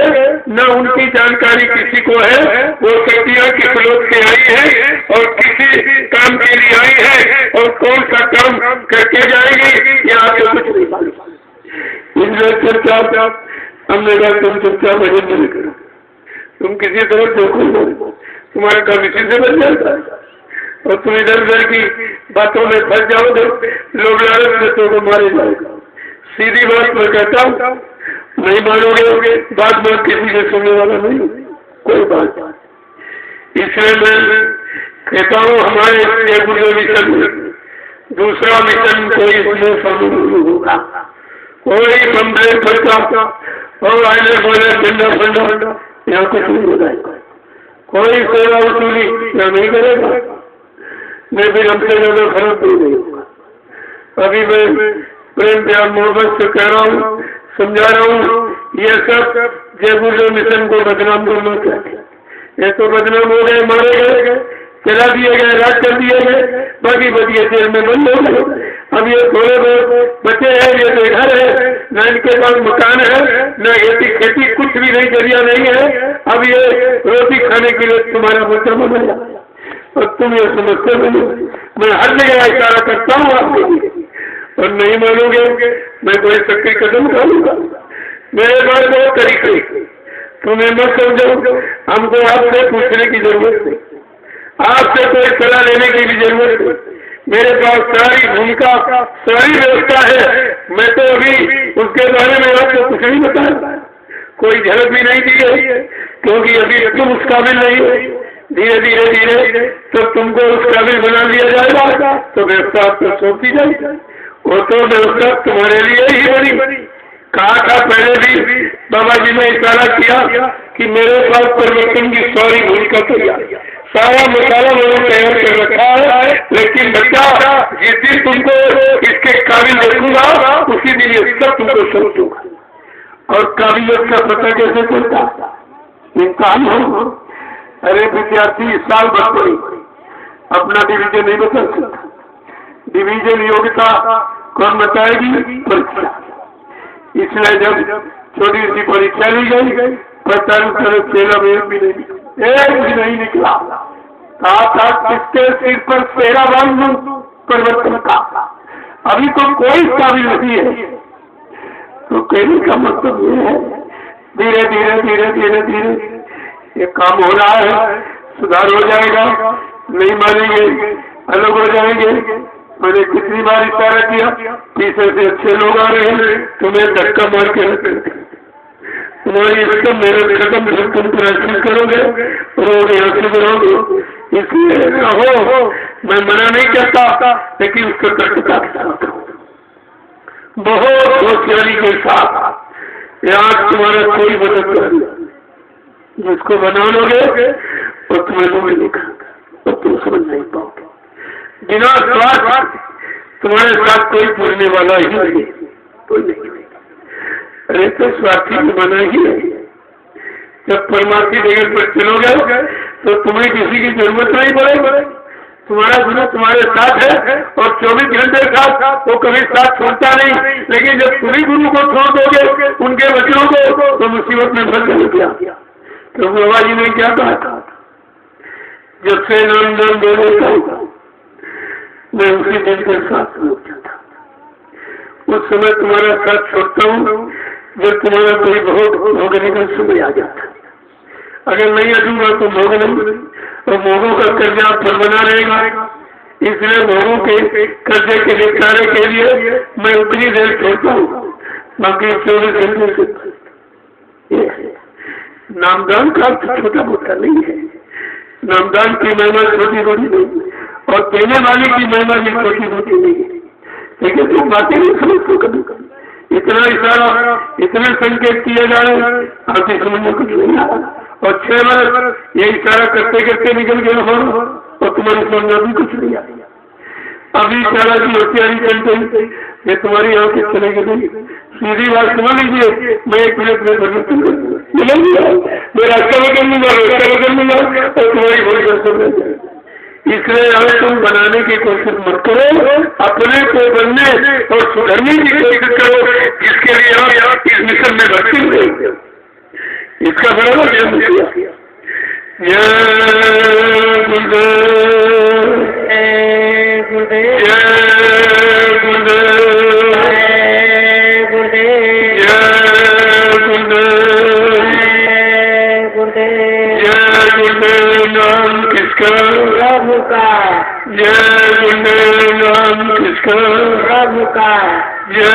A: न उनकी जानकारी किसी को है, वो शक्तियाँ किस लोग से आई है और किसी काम के लिए आई है और कौन सा काम करके जाएगी, ये आपको कुछ नहीं मालूम। इसलिए चर्चा हमने कहा तुम चर्चा भजन नहीं करो, तुम किसी तरह देखो तुम्हारा काम इसी से बन जाता है, और तुम इधर उधर की बातों में फंस जाओगे, लोग लालच से तो मारे जाओगे। सीधी बात मैं कहता हूँ, नहीं मानोगे बात किसी से सुनने वाला नहीं कोई बात। इसलिए मैं कहता हूँ हमारे गुरु मिशन दूसरा मिशन कोई इसमें शामिल नहीं होगा, कोई बम्बे फटका और आने वाले ठंडा ठंडा यहाँ कुछ नहीं हो जाएगा, कोई सेवा वसूली यहाँ नहीं करेगा, मैं भी हमसे ज्यादा खराब नहीं होगा। अभी मैं प्रेम प्यार मोहब्बत से कह रहा हूँ, समझा रहा हूँ, ये सब जय गुरु मिशन को बदनाम करना चाहिए। ये तो बदनाम हो गए, मारे गए, चला दिए गए, राज कर दिए गए, बाकी बचिए जेल में बंद हो गए। अब ये थोड़े बहुत बचे हैं, ये बेघर है, न इनके पास मकान है, न खेती कुछ भी नहीं, जरिया नहीं है। अब ये रोटी खाने के लिए तुम्हारा बच्चा बनेगा और तुम ये समझते नहीं। मैं हर जगह इशारा करता हूँ आपके लिए, और नहीं मानोगे मैं कोई शक्ति कदम उठाऊंगा? मेरे पास बहुत तरीके, तुम्हें मत समझो। हमको आपसे पूछने की जरूरत नहीं, आपसे कोई सलाह लेने की भी जरूरत नहीं। मेरे पास सारी भूमिका, सारी व्यवस्था है। मैं तो अभी उसके बारे में आपको कुछ नहीं बताया, कोई झलक भी नहीं दी है, क्योंकि अभी तुम उस काबिल नहीं हो। धीरे धीरे धीरे तो तुमको उस काबिल बना लिया जाएगा, तो व्यवस्था आपको सौंपी जाएगी। वो तो व्यवस्था तुम्हारे लिए ही बनी। कहा था पहले भी बाबा जी ने इशारा किया कि मेरे पास परिवर्तन की सारी भूमिका तैयार, सारा मसाला मैंने तैयार कर रखा है। लेकिन बच्चा, जिस दिन तुमको इसके काबिल देखूंगा उसी दिन ये सब तुमको समझूंगा। और काबिलियत का पता कैसे चलता? इम्तिहान हो। अरे विद्यार्थी इस साल बच्चे अपना डिवीजन नहीं बता सकता। डिवीजन योग्यता कौन बताएगी? परीक्षा। इसलिए जब छोटी सी परीक्षा ली गई, 45 में भी नहीं निकला। था किसके सिर पर पहरा बांध परिवर्तन का। अभी तो कोई काबिल नहीं है। तो कहने का मतलब ये है, धीरे धीरे धीरे धीरे धीरे ये काम हो रहा है, सुधार हो जाएगा। नहीं मानेंगे, अलग हो जाएंगे। मैंने कितनी बार इशारा किया, पीछे से अच्छे लोग आ रहे हैं, तुम्हें धक्का मार के रखेंगे। तुम्हारी इसका मेरे कदम तुम प्रयास करोगे, रोग यहाँ से करोगे। इसलिए हो, मैं मना नहीं करता, लेकिन उसका कर्तव्य बहुत होशियारी के साथ यहाँ तुम्हारा कोई मदद कर, जिसको बना लोगे और तुम्हें लोग लिखा और तुम समझ नहीं पाओगे। बिना स्वार्थ तुम्हारे साथ कोई पूछने वाला ही नहीं, कोई नहीं। अरे तो स्वार्थी बना ही नहीं। जब परमार्थी जगह पर चलोगे तो तुम्हें किसी की जरूरत नहीं पड़ेगी। तुम्हारा गुरु तुम्हारे साथ है और 24 घंटे साथ, वो कभी साथ छोड़ता नहीं। लेकिन जब तुम्ही गुरु को छोड़ दोगे, उनके वचनों को, तो मुसीबत में फंस जाओगे। तो बाबा जी ने क्या कहा था? जब से नाम देने का मैं उसी दिन के साथ रुक जाता। उस समय तुम्हारा साथ छोड़ता हूँ जब तुम्हारा कोई भोग भोगने का समय आ जाता। अगर नहीं अटूंगा तो भोग नहीं, और भोगों का कर्जा पर बना रहेगा। इसलिए भोगों के कर्जे के निपटारे के लिए मैं उतनी देर छोड़ता हूँ, बाकी 24 घंटे से। नामदान का छोटा मोटा नहीं है। नामदान की महिमा छोटी मोटी नहीं, और देने वाले की महिमा भी छोटी मोटी नहीं है। लेकिन तुम बातें नहीं समझते कभी कभी। इतना इशारा, इतने संकेत किए जा रहे हैं, आपकी समझ में कुछ नहीं आ रहा। और 6 वर्ष ये इशारा करते करते निकल गए हो, और तुम्हारी समझ में भी कुछ नहीं आ रहा। अभी इशारा की होशियारी चलते ये तुम्हारी आंखें चलेगी नहीं। सीधी बात समझ लीजिए, मैं 1 मिनट में परिवर्तन करूँगा, मैं रास्ता बदल लूंगा, रास्ता बदल लूंगा, और तुम्हारी बड़ी समझ जाएगी। इसलिए हमें तुम बनाने की कोशिश मत करो, अपने को बनने और सुधरने की कोशिश करो, जिसके लिए आप इस मिशन में भर्ती हुए। इसका बराबर ज्ञान किया। जय गुरुदेव, जय गुरुदेव, जय गुरुदेव, जय गुरुदेव, जय गुरुदेव। नाम किसका? प्रभु का। जय गुरुदेव। नाम किसका? प्रभु का। जय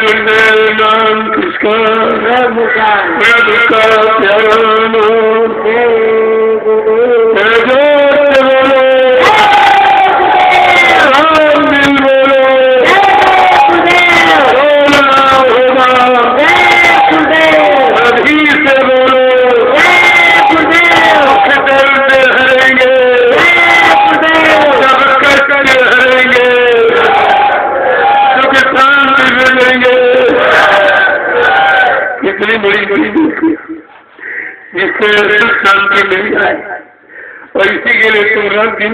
A: गुरुदेव। नाम किसका? प्रभु का। प्रभु का प्यारा नाम। जय गुरुदेव। जय जोर बोलो, राम दिल बोलो, बोलना होगा, अभी से बोलो, डरते हरेंगे, सब करके हरेंगे, सुख शांति मिलेंगे। कितनी बड़ी बड़ी देखी जिससे सुख शांति मिल जाए। और इसी के लिए तुम रात दिन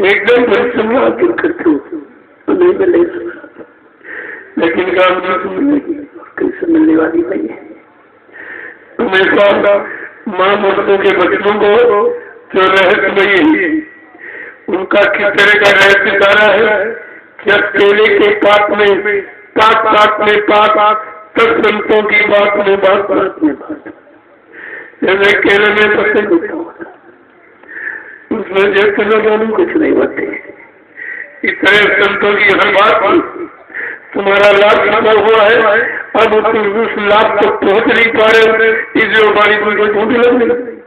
A: एकदम परिश्रम करते हो, नहीं मिले। लेकिन काम कैसे मिलने वाली नहीं है। हमेशा माँ मूर्तों के बच्चों को जो रहस्यमयी, उनका किस तरह का रहस्य सारा है। क्या केले के पात में पाठ पाठ में पाठ, तब संतों की बात में बात, बात में बात, जैसे केले में पसंद होता होगा उसमें जैसे न जानू कुछ नहीं होते। इस तरह संतों की हर बात तुम्हारा लाभ छुपा हुआ है, अब तुम उस लाभ तक पहुंच नहीं पा रहे, इसलिए हमारी तुमको झूठी लग रही।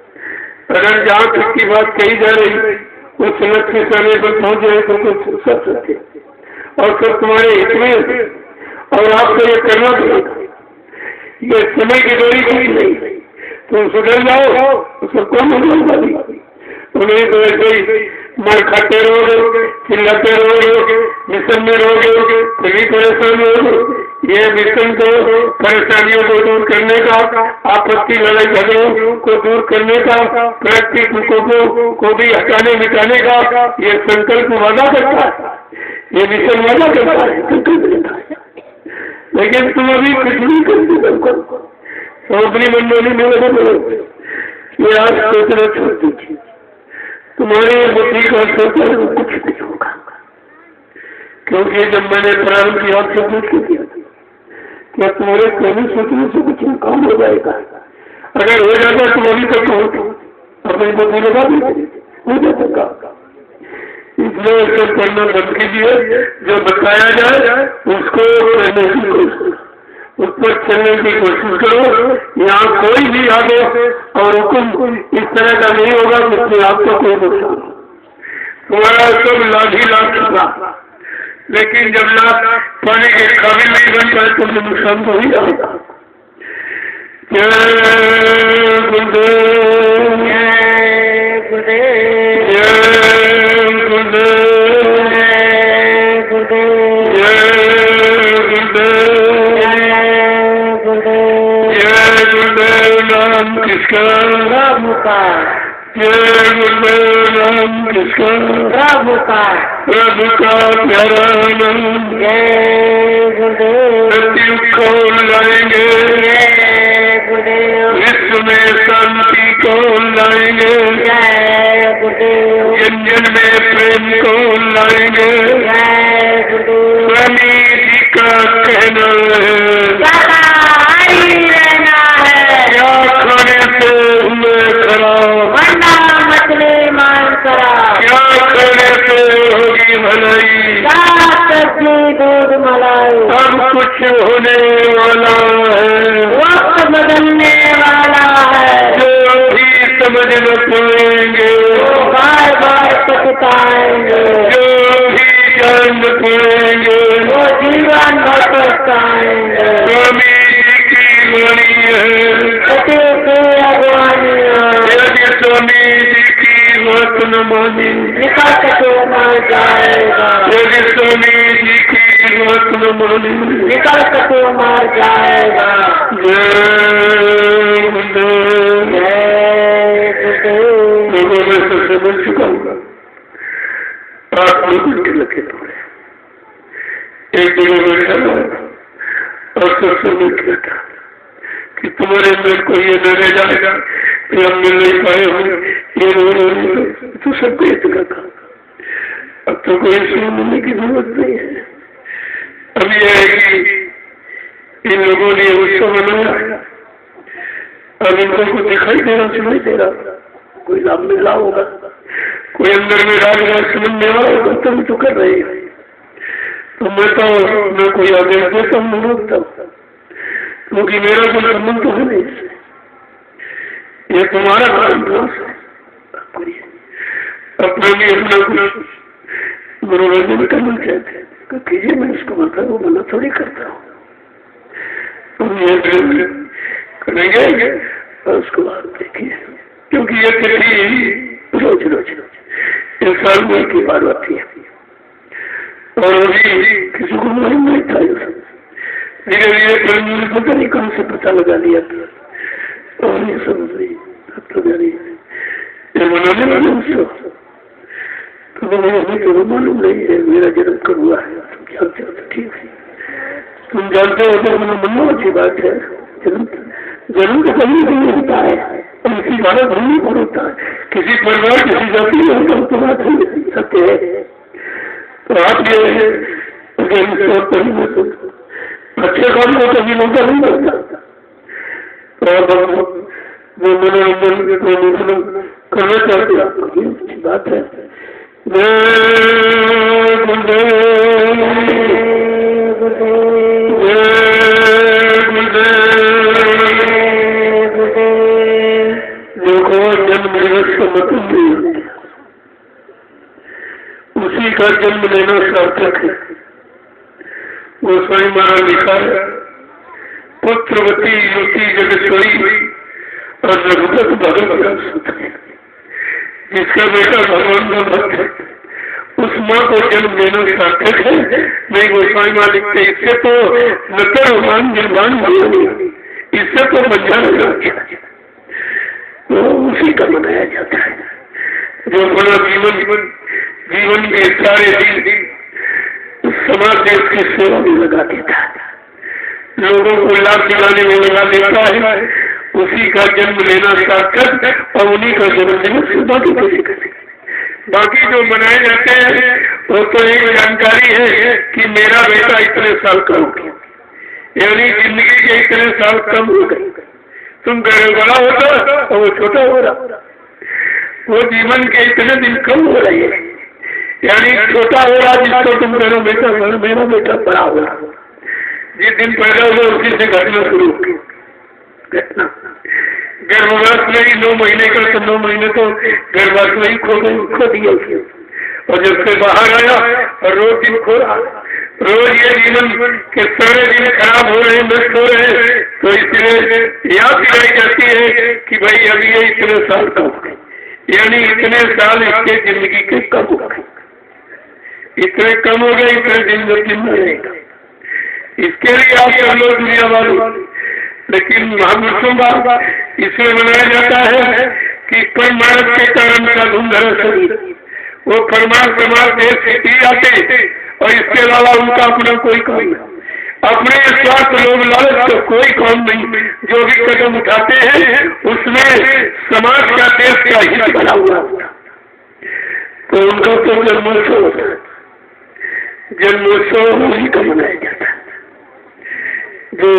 A: अगर जहाँ तक की बात कही जा रही उस लक्ष्य समय पर पहुंच जाए तो कुछ सब सकते और सब तुम्हारे हित में, और आपको ये करना पड़ेगा। ये समय की देरी कोई नहीं, तुम सुधर जाओ तो सब कौन होगा। उन्हें तो ऐसे ही मार खाते रहोगे, चिल्लाते रहोगे, मिशन में रहोगे, फिर भी परेशान रहोगे। ये मिशन को परेशानियों को दूर करने का, आपत्ति लड़ाई झगड़ों को दूर करने का, प्रैक्टिस को भी हटाने मिटाने का ये संकल्प वादा करता है, ये मिशन वादा करता है, संकल्प लेता है। लेकिन तुम अभी कुछ नहीं करते, तो अपनी मनमानी में लगे रहोगे। ये आज सोचना छोड़ दीजिए, तुम्हारी बुद्धि का सोचा कुछ नहीं होगा। क्योंकि जब मैंने प्रारंभ किया आपसे पूछ किया क्या तुम्हारे कभी सोचने से कुछ काम हो जाएगा? अगर हो जाता तो अभी तक अपनी बुद्धि लगा देते, हो जाता। इसलिए सब करना बंद कीजिए, जो बताया जाए उसको उस पर चलने की कोशिश करो। यहाँ कोई भी आदेश और हुक्म इस तरह का नहीं होगा जिसमें आपको कोई नुकसान हो। तुम्हारा सब लाभ ही लाभ होगा, लेकिन जब लाभ पाने के काबिल नहीं बन पाए तो नुकसान तो ही आएगा। जय गुरुदेव, जय गुरुदेव, जय गुरुदेव, जय गुरुदेव, जय गुरुदेव राम कृष्ण प्रभु का, जय गुरुदेव राम कृष्ण प्रभु का प्यारा नाम, जय गुरुदेव सत्युग को लाएंगे, जय गुरुदेव विश्व में शांति को लाएंगे, जय गुरुदेव जन जन में प्रेम को लाएंगे, जय गुरुदेव स्वामी जी का कहना है रहना है, क्या खाने से हुए खराब, वरना मछली मान करा, क्या खाने से होगी भलाई, सब्जी दूध मलाई, अब कुछ होने वाला है, वक्त बदलने वाला है, जो भी समझ न पाएंगे वो बार बार पछताएंगे, जो भी जान न पाएंगे वो जीवन भर पछताएंगे। स्वामी जी की वाणी है, सत्य की अगवानी है, यदि स्वामी जी की बात न मानी निकल के मर जाएगा, यदि स्वामी जी की बात न मानी निकल के मर जाएगा। जय गुरुदेव, जय गुरुदेव। लोगों में से समझ चुका होगा, आप लोगों के लगे थोड़े एक जगह बैठा और सत्संग किया था कि तुम्हारे अंदर कोई ये न रह जाएगा कि हम मिल नहीं पाए होंगे, ये रो तो सबको ये जगह था। अब तो कोई इसमें मिलने की जरूरत नहीं है। अब यह है कि इन लोगों ने उत्सव मनाया, अब इनको कुछ दिखाई दे रहा, सुनाई दे रहा, कोई लाभ मिल रहा होगा, कोई अंदर में राज समझ में आ रहा होगा, तुम तो कर रहे हैं। तो मैं कोई आदेश देता हूँ, रोकता हूँ, क्योंकि मेरा कोई संबंध तो है नहीं इससे, ये तुम्हारा काम है। अपना भी अपना कुछ मनोरंजन करना चाहते हैं, कीजिए, मैं इसको बता वो मना थोड़ी करता हूँ। तुम ये करेंगे और उसको बाद देखिए, क्योंकि ये तिथि रोज रोज रोज एक साल में की बार आती है और अभी किसी को मालूम नहीं था। धीरे धीरे पता नहीं कहाँ से पता लगा लिया और ये सब ये मनाने वाले उसको तो हमें तो मालूम नहीं है, मेरा जन्म कब हुआ है, तुम जानते हो तो ठीक है, तुम जानते हो तो मनो अच्छी बात है। जन्म तो कभी नहीं होता है और इसी बात भूमि पर होता है, किसी परिवार किसी जाति में होता तो बात नहीं सत्य है। तो आप ये अच्छे काम को कभी मौका नहीं मिलता। और जो मनोरंजन के करना चाहते हैं अच्छी बात है। जन्म दिवस का मतलब नहीं, उसी का जन्म लेना सार्थक है। वो स्वामी महाराज लिखा है, पुत्रवती युवती जगतवती और रघुपत भगवत, जिसका बेटा भगवान का भक्त है उस माँ को जन्म लेना सार्थक है। नहीं, गोस्वामी माँ लिखते इससे तो नकरवान निर्माण हुआ, इससे तो बंझा लगा, तो उसी का मनाया जाता है जो बड़ा जीवन के सारे दिन समाज देश की सेवा में लगा देता है, लोगों को लाभ दिलाने में लगा देता है। उसी का जन्म लेना सार्थक और उन्हीं का जन्म दिवस बाकी किसी का नहीं। बाकी जो मनाए जाते हैं वो तो एक जानकारी है कि मेरा बेटा इतने साल का हो गया, यानी जिंदगी के इतने साल कम हो गए। तुम घर बड़ा होता और वो छोटा हो रहा, वो जीवन के इतने दिन कम हो रहे हैं, यानी छोटा हो रहा जिसको तुम करो बेटा मेरा बेटा बड़ा हो रहा। जिस दिन पैदा हुआ उसी से घटना शुरू होगी। घटना गर्भवास में ही 9 महीने का, तो 9 महीने तो गर्भवास में ही खो दिया उसने, और जब से बाहर आया और रोज दिन खो रहा, रोज ये जीवन के सारे दिन खराब हो रहे हैं, नष्ट हो रहे हैं। तो इसलिए याद दिलाई जाती है कि भाई अभी ये इतने साल का हो गए, यानी इतने साल इसके जिंदगी के कम हो गए, इतने कम हो गए, इतने दिन में रहेगा। इसके लिए आप सब लोग दुनिया वाले, लेकिन महापुरुषों का इसलिए मनाया जाता है कि परमार्थ के कारण का धुंधरा शरीर, वो परमार्थ देश से ही आते और इसके अलावा उनका अपना कोई काम नहीं, अपने स्वार्थ लोग लालच तो कोई काम नहीं। जो भी कदम उठाते हैं उसमें समाज का देश का हित बना हुआ होता, तो उनका तो जन्मोत्सव होता है, जन्मोत्सव उन्हीं का मनाया जाता है जो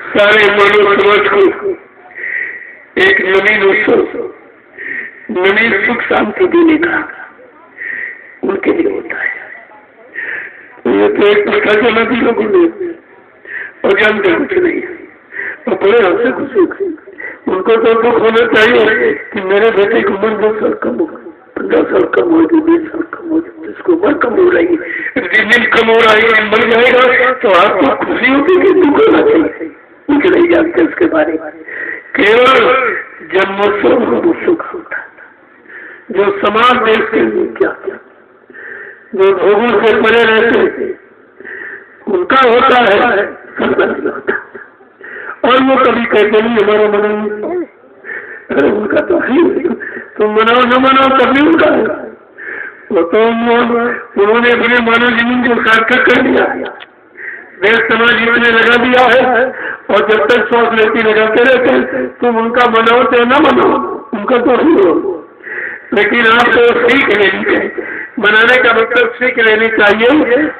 A: सारे मानव समाज को एक नवीन उत्सव, नवीन सुख शांति देने का उनके लिए होता है। ये तो एक प्रथा चला थी लोगों ने और जानते कुछ नहीं है, और बड़े हमसे खुशी उनको तो दुख होना चाहिए कि मेरे बेटे की उम्र 10 साल कम हो, 15 साल कम हो, 20 साल कम हो, जिसको उम्र कम हो रही है, दिन कम हो रहा है, मर जाएगा तो आपको खुशी होगी कि दुख होना चाहिए? कुछ नहीं जानते उसके बारे में। केवल जन्मोत्सव को सुख होता है, जो समाज देश के लिए क्या क्या जो भोगों से परे रहते उनका होता है, सबका नहीं होता। और वो कभी कहते नहीं हमारा मनाओ, अरे उनका तो है, तुम मनाओ न मनाओ तभी उनका है। वो तो उन्होंने अपने मानव जीवन को सार्थक कर दिया, देश समाज जीवन में लगा दिया है, और जब तक श्वास लेती लगाते रहते तुम उनका मनाओ चाहे न मनाओ, उनका तो ही हो। लेकिन आपको सीख लेनी चाहिए, बनाने का मतलब सीख लेनी चाहिए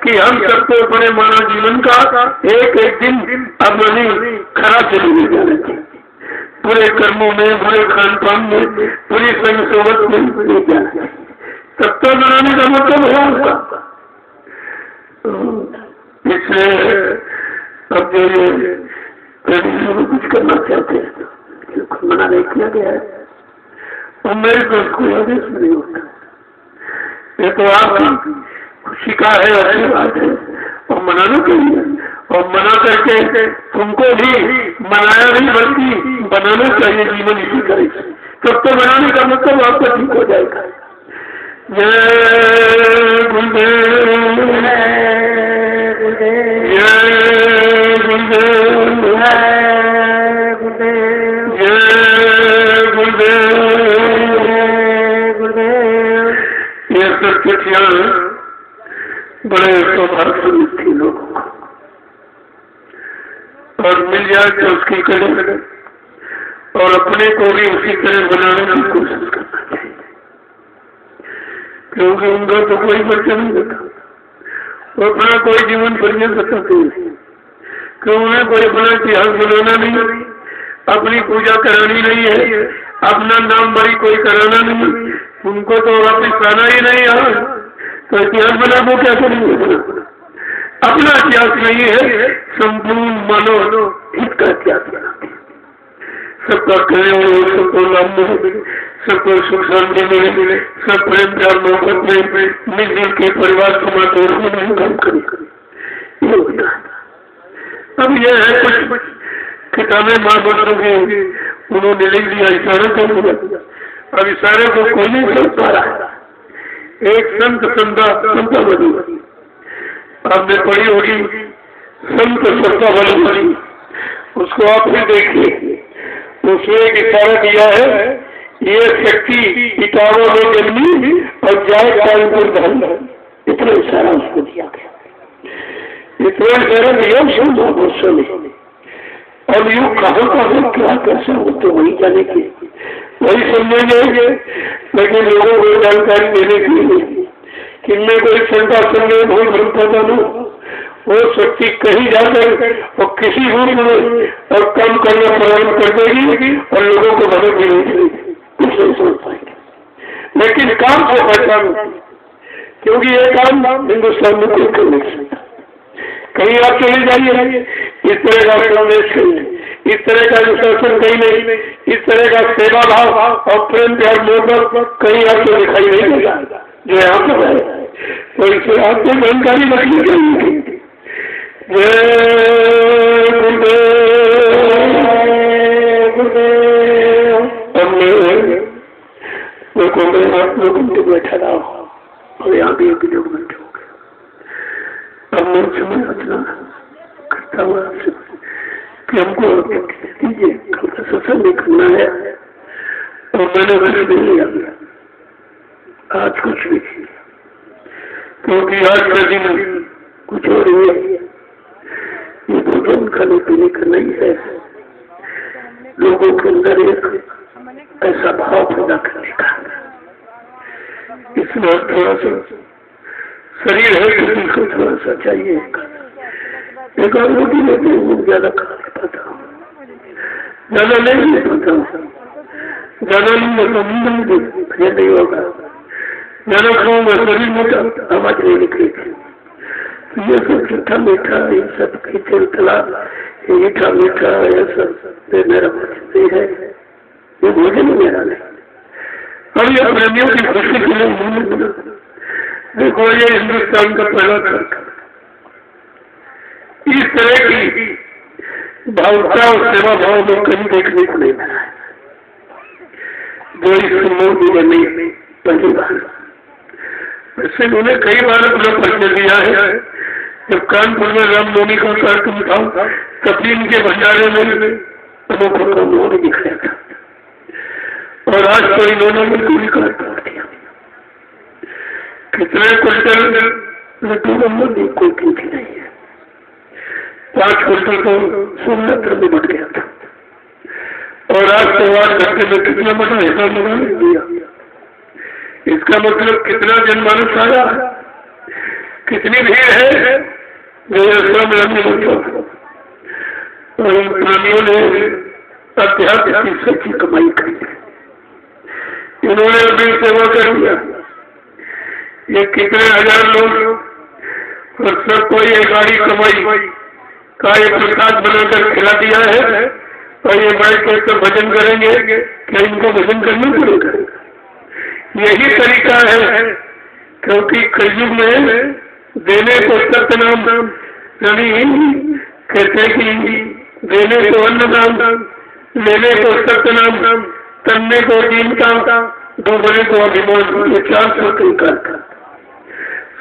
A: कि हम सबको अपने मानव जीवन का एक एक दिन अपनी खराब चली नहीं जाना चाहिए, पूरे कर्मों में, पूरे खान पान में, पूरी संग सोबत में नहीं जाना चाहिए। तब तो बनाने का मतलब है उसका। इसलिए अब जो कुछ करना चाहते हैं मना नहीं किया गया है, और मेरे को कोई आदेश नहीं होता। ये तो आपकी खुशी का है, अच्छी बात है, और मनाना चाहिए, और मना करके तुमको भी मनाया नहीं बल्कि बनाना चाहिए जीवन इसी तरह से। तब तो बनाने का मतलब आपका ठीक हो जाएगा। जय गुरुदेव, जय गुरुदेव, जय गुरुदेव। ये सब चिट्ठियां बड़े सौभाग्यशाली थी लोगों को, और मिल जाए तो उसकी कदर और अपने को भी उसी तरह बनाने की कोशिश करना चाहिए, क्योंकि उनका तो कोई बच्चा नहीं होता, वो अपना कोई जीवन पर्यंत बताते नहीं, क्यों उन्हें कोई अपना इतिहास बनाना नहीं, अपनी पूजा करानी नहीं है, अपना नाम बड़ी कोई कराना नहीं, उनको तो वापिस आना ही नहीं है, तो इतिहास बना वो क्या करेंगे? अपना इतिहास नहीं है, संपूर्ण मानव हित का इतिहास बनाते, सबका कल्याण, सबको लाभ मिले, सबको सुख शांति मिले, सब प्रेम प्यार मोहब्बत में मिलजुल के परिवार समाज और काम करे, ये होता है। अब यह है कुछ किताबें महापुरुषों की उन्होंने लिख दिया, इशारों कर दिया, अब इशारे को कोई नहीं समझ पा रहा। एक संत संतावली आपने पढ़ी होगी, संत संतावली, उसको आप भी देखिए, उसमें एक इशारा दिया है, ये शक्ति इटावा में जन्मी और जाए कानपुर धन, इतना इशारा उसको दिया गया, इतना इशारा दिया महापुरुषों ने। अब यूँ कहाँ क्या कैसे हो तो वही जाने के, वही समझेंगे, लेकिन लोगों को जानकारी देने के लिए कि मैं कोई शंका संदेह बहुत बनता था ना, वो शक्ति कहीं जाकर और किसी रूप में और काम करना प्रारंभ कर देगी और लोगों को मदद भी नहीं करेगी, कुछ नहीं समझ पाएंगे, लेकिन काम से पहचान, क्योंकि ये काम हिंदुस्तान में कोई कर नहीं सकता। कहीं आप चले जाइए, इस तरह का संदेश कहीं, इस तरह का अनुशासन कहीं नहीं, इस तरह का सेवा भाव और प्रेम प्यार मोहब्बत कहीं आपको दिखाई नहीं देगा जो यहाँ पर है। तो इसे आपको जानकारी रखनी चाहिए। मैं आप लोग घंटे बैठा रहा हूँ और यहाँ भी 1-2 घंटे हो गए। अब मैं समय रचना करता हुआ आपसे कि हमको दीजिए, कल का सत्संग भी करना है और मैंने घर नहीं लिया आज कुछ भी, क्योंकि आज का दिन कुछ और हुआ, ये भोजन खाने पीने का नहीं है, लोगों के अंदर एक ऐसा भाव पैदा करने का, इसमें थोड़ा सा शरीर है किसी को थोड़ा सा चाहिए, एक और रोटी लेते हैं, ज्यादा खा नहीं पाता हूँ, ज्यादा नहीं ले पाता हूँ, ज्यादा नहीं लेता मुझे नहीं होगा, ज्यादा खाऊंगा शरीर मोटा, आवाज नहीं निकलेगी। तो ये सब मीठा मीठा, ये सब खींचे तला, मीठा मीठा, ये सब मेरा भोजन है, ये भोजन ही मेरा नहीं। और ये प्रेमियों की खुशी के लिए देखो, ये हिंदुस्तान का पहला तर्क, इस तरह की भावुकता और सेवा भाव में कहीं देखने को नहीं मिला है, जो इस मोदी ने नहीं पहली बार। वैसे उन्होंने कई बार अपना परिचय दिया है, जब कानपुर में रामनवमी का कार्यक्रम था तब भी इनके भंडारे में अनोखा उन्होंने दिखाया था, और आज तो इन्होंने बिल्कुल ही कार्यक्रम किया। कितने क्विंटल लड्डू नंबर कोई गिनती नहीं है, 5 क्विंटल तो सोमनाथ में बढ़ गया था, और आज तो 8 घंटे में कितना बड़ा हिसाब लगा दिया। इसका मतलब कितना जनमानस आया, कितनी भीड़ है, और इन प्राणियों ने अध्यात्म की सच्ची कमाई करी, इन्होंने अपनी सेवा कर दिया। ये कितने हजार लोग और सबको ये गाड़ी कमाई का ये प्रसाद बनाकर खिला दिया है, और ये बैठ कर तो भजन करेंगे, क्या इनको भजन करना पड़ेगा? यही तरीका है, क्योंकि कलयुग में देने को सत्यनाम, यानी कहते कि देने को अन्न नाम, लेने को सत्यनाम, तन्ने को दीनता, डूबने को अभिमान, ये 4 तरीका था।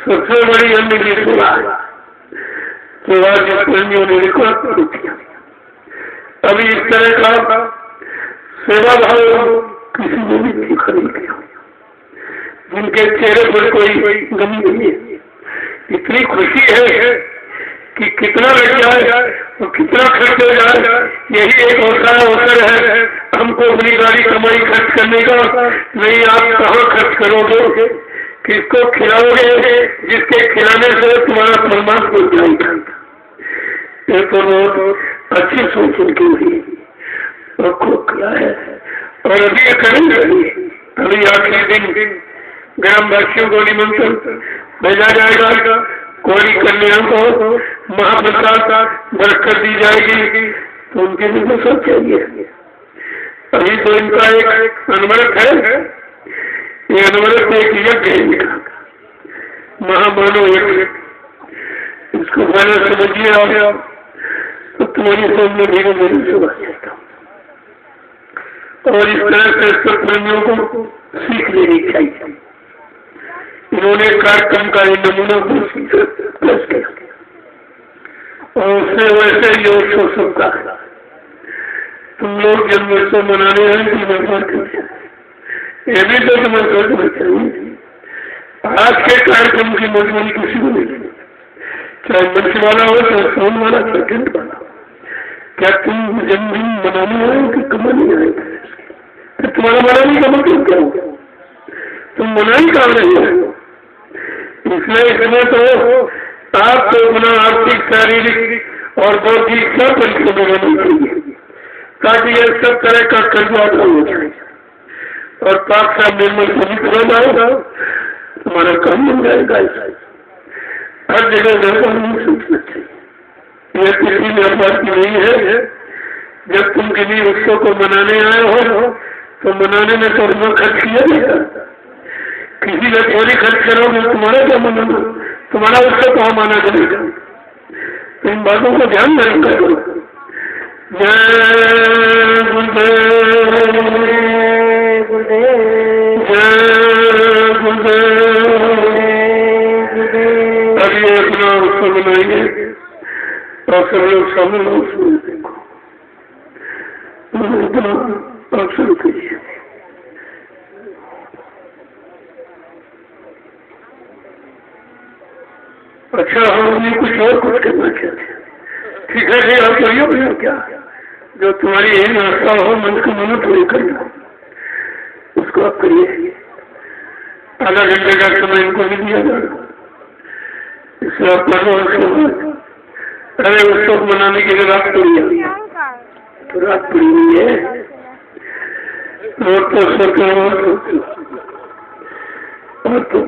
A: सबसे बड़ी अन्य की सेवा है, तो आज प्रेमियों ने रिकॉर्ड कर दिया। अभी इस तरह का सेवा भाव किसी ने भी देखा नहीं गया, जिनके चेहरे पर कोई गमी नहीं है, इतनी खुशी है कि कितना लग जाए और कितना खर्च हो जाए, यही एक अवसर है हमको अपनी गाड़ी कमाई खर्च करने का। नहीं, आप कहाँ खर्च करोगे, किसको खिलाओगे जिसके खिलाने से तुम्हारा परमात्मा को जाएगा। ये तो बहुत अच्छी सोच उनकी हुई और खूब किया है और अभी करेंगे। अभी आखिरी दिन ग्रामवासियों को निमंत्रण भेजा जाएगा, कोई कन्या को महाप्रसाद बरकत दी जाएगी, तो उनके लिए तो सब चाहिए। अभी तो इनका एक अनवरत है, ये अनवरत एक यज्ञ है इनका, महामानव यज्ञ। इसको पहले समझिए आ गया तो तुम्हारी सामने धीरे धीरे सुबह जाता हूँ। और इस तरह से सब प्रेमियों को सीख लेनी चाहिए। इन्होंने कार्यक्रम का एक नमूना पेश किया और उससे वैसे ही और शो सकता है। तुम लोग जन्मोत्सव मनाने हैं कि व्यापार करते हैं, ये भी तो तुम्हें सोचना चाहिए। आज के कार्यक्रम की मजबूरी किसी को नहीं, चाहे मंच वाला हो चाहे फोन वाला चाहे टेंट वाला। क्या तुम जन्मदिन मनाने आए कि कमाने आए? फिर तुम्हारा मनाने का मतलब क्या होगा? तुम मना ही काम नहीं है। इसलिए इसमें तो आपको अपना आर्थिक, शारीरिक और बौद्धिक सब परिश्रम बनाना चाहिए ताकि यह सब तरह का कर्जा हो जाए और पाक साहब निर्मल पवित्र हो जाएगा, तुम्हारा काम बन जाएगा। हर जगह व्यापार सोचना चाहिए। यह किसी व्यापार की नहीं है। जब तुम किसी उत्सव को मनाने आए हो तो मनाने में तो रुपया खर्च किया जाएगा। किसी का चोरी खर्च करोगे तुम्हारा क्या मनाना, तुम्हारा उत्सव कहाँ माना जाएगा। तो इन बातों को ध्यान में रखा करो। जय गुरुदेव, जय गुरुदेव। अब ये अपना उत्सव मनाएंगे और सब लोग शामिल हो उसमें। देखो आप शुरू कीजिए। अच्छा, हम कुछ और कुछ करना चाहते हैं। ठीक है जी, आप करिए भैया, क्या जो तुम्हारी यही आस्था हो, मन को मनो थोड़ी करना, उसको आप करिए। आधा घंटे का समय इनको भी दिया जाएगा, इससे आप पढ़ो। अरे उत्सव मनाने के लिए रात पड़ी है, तो रात पड़ी हुई है और तो सरकार और तो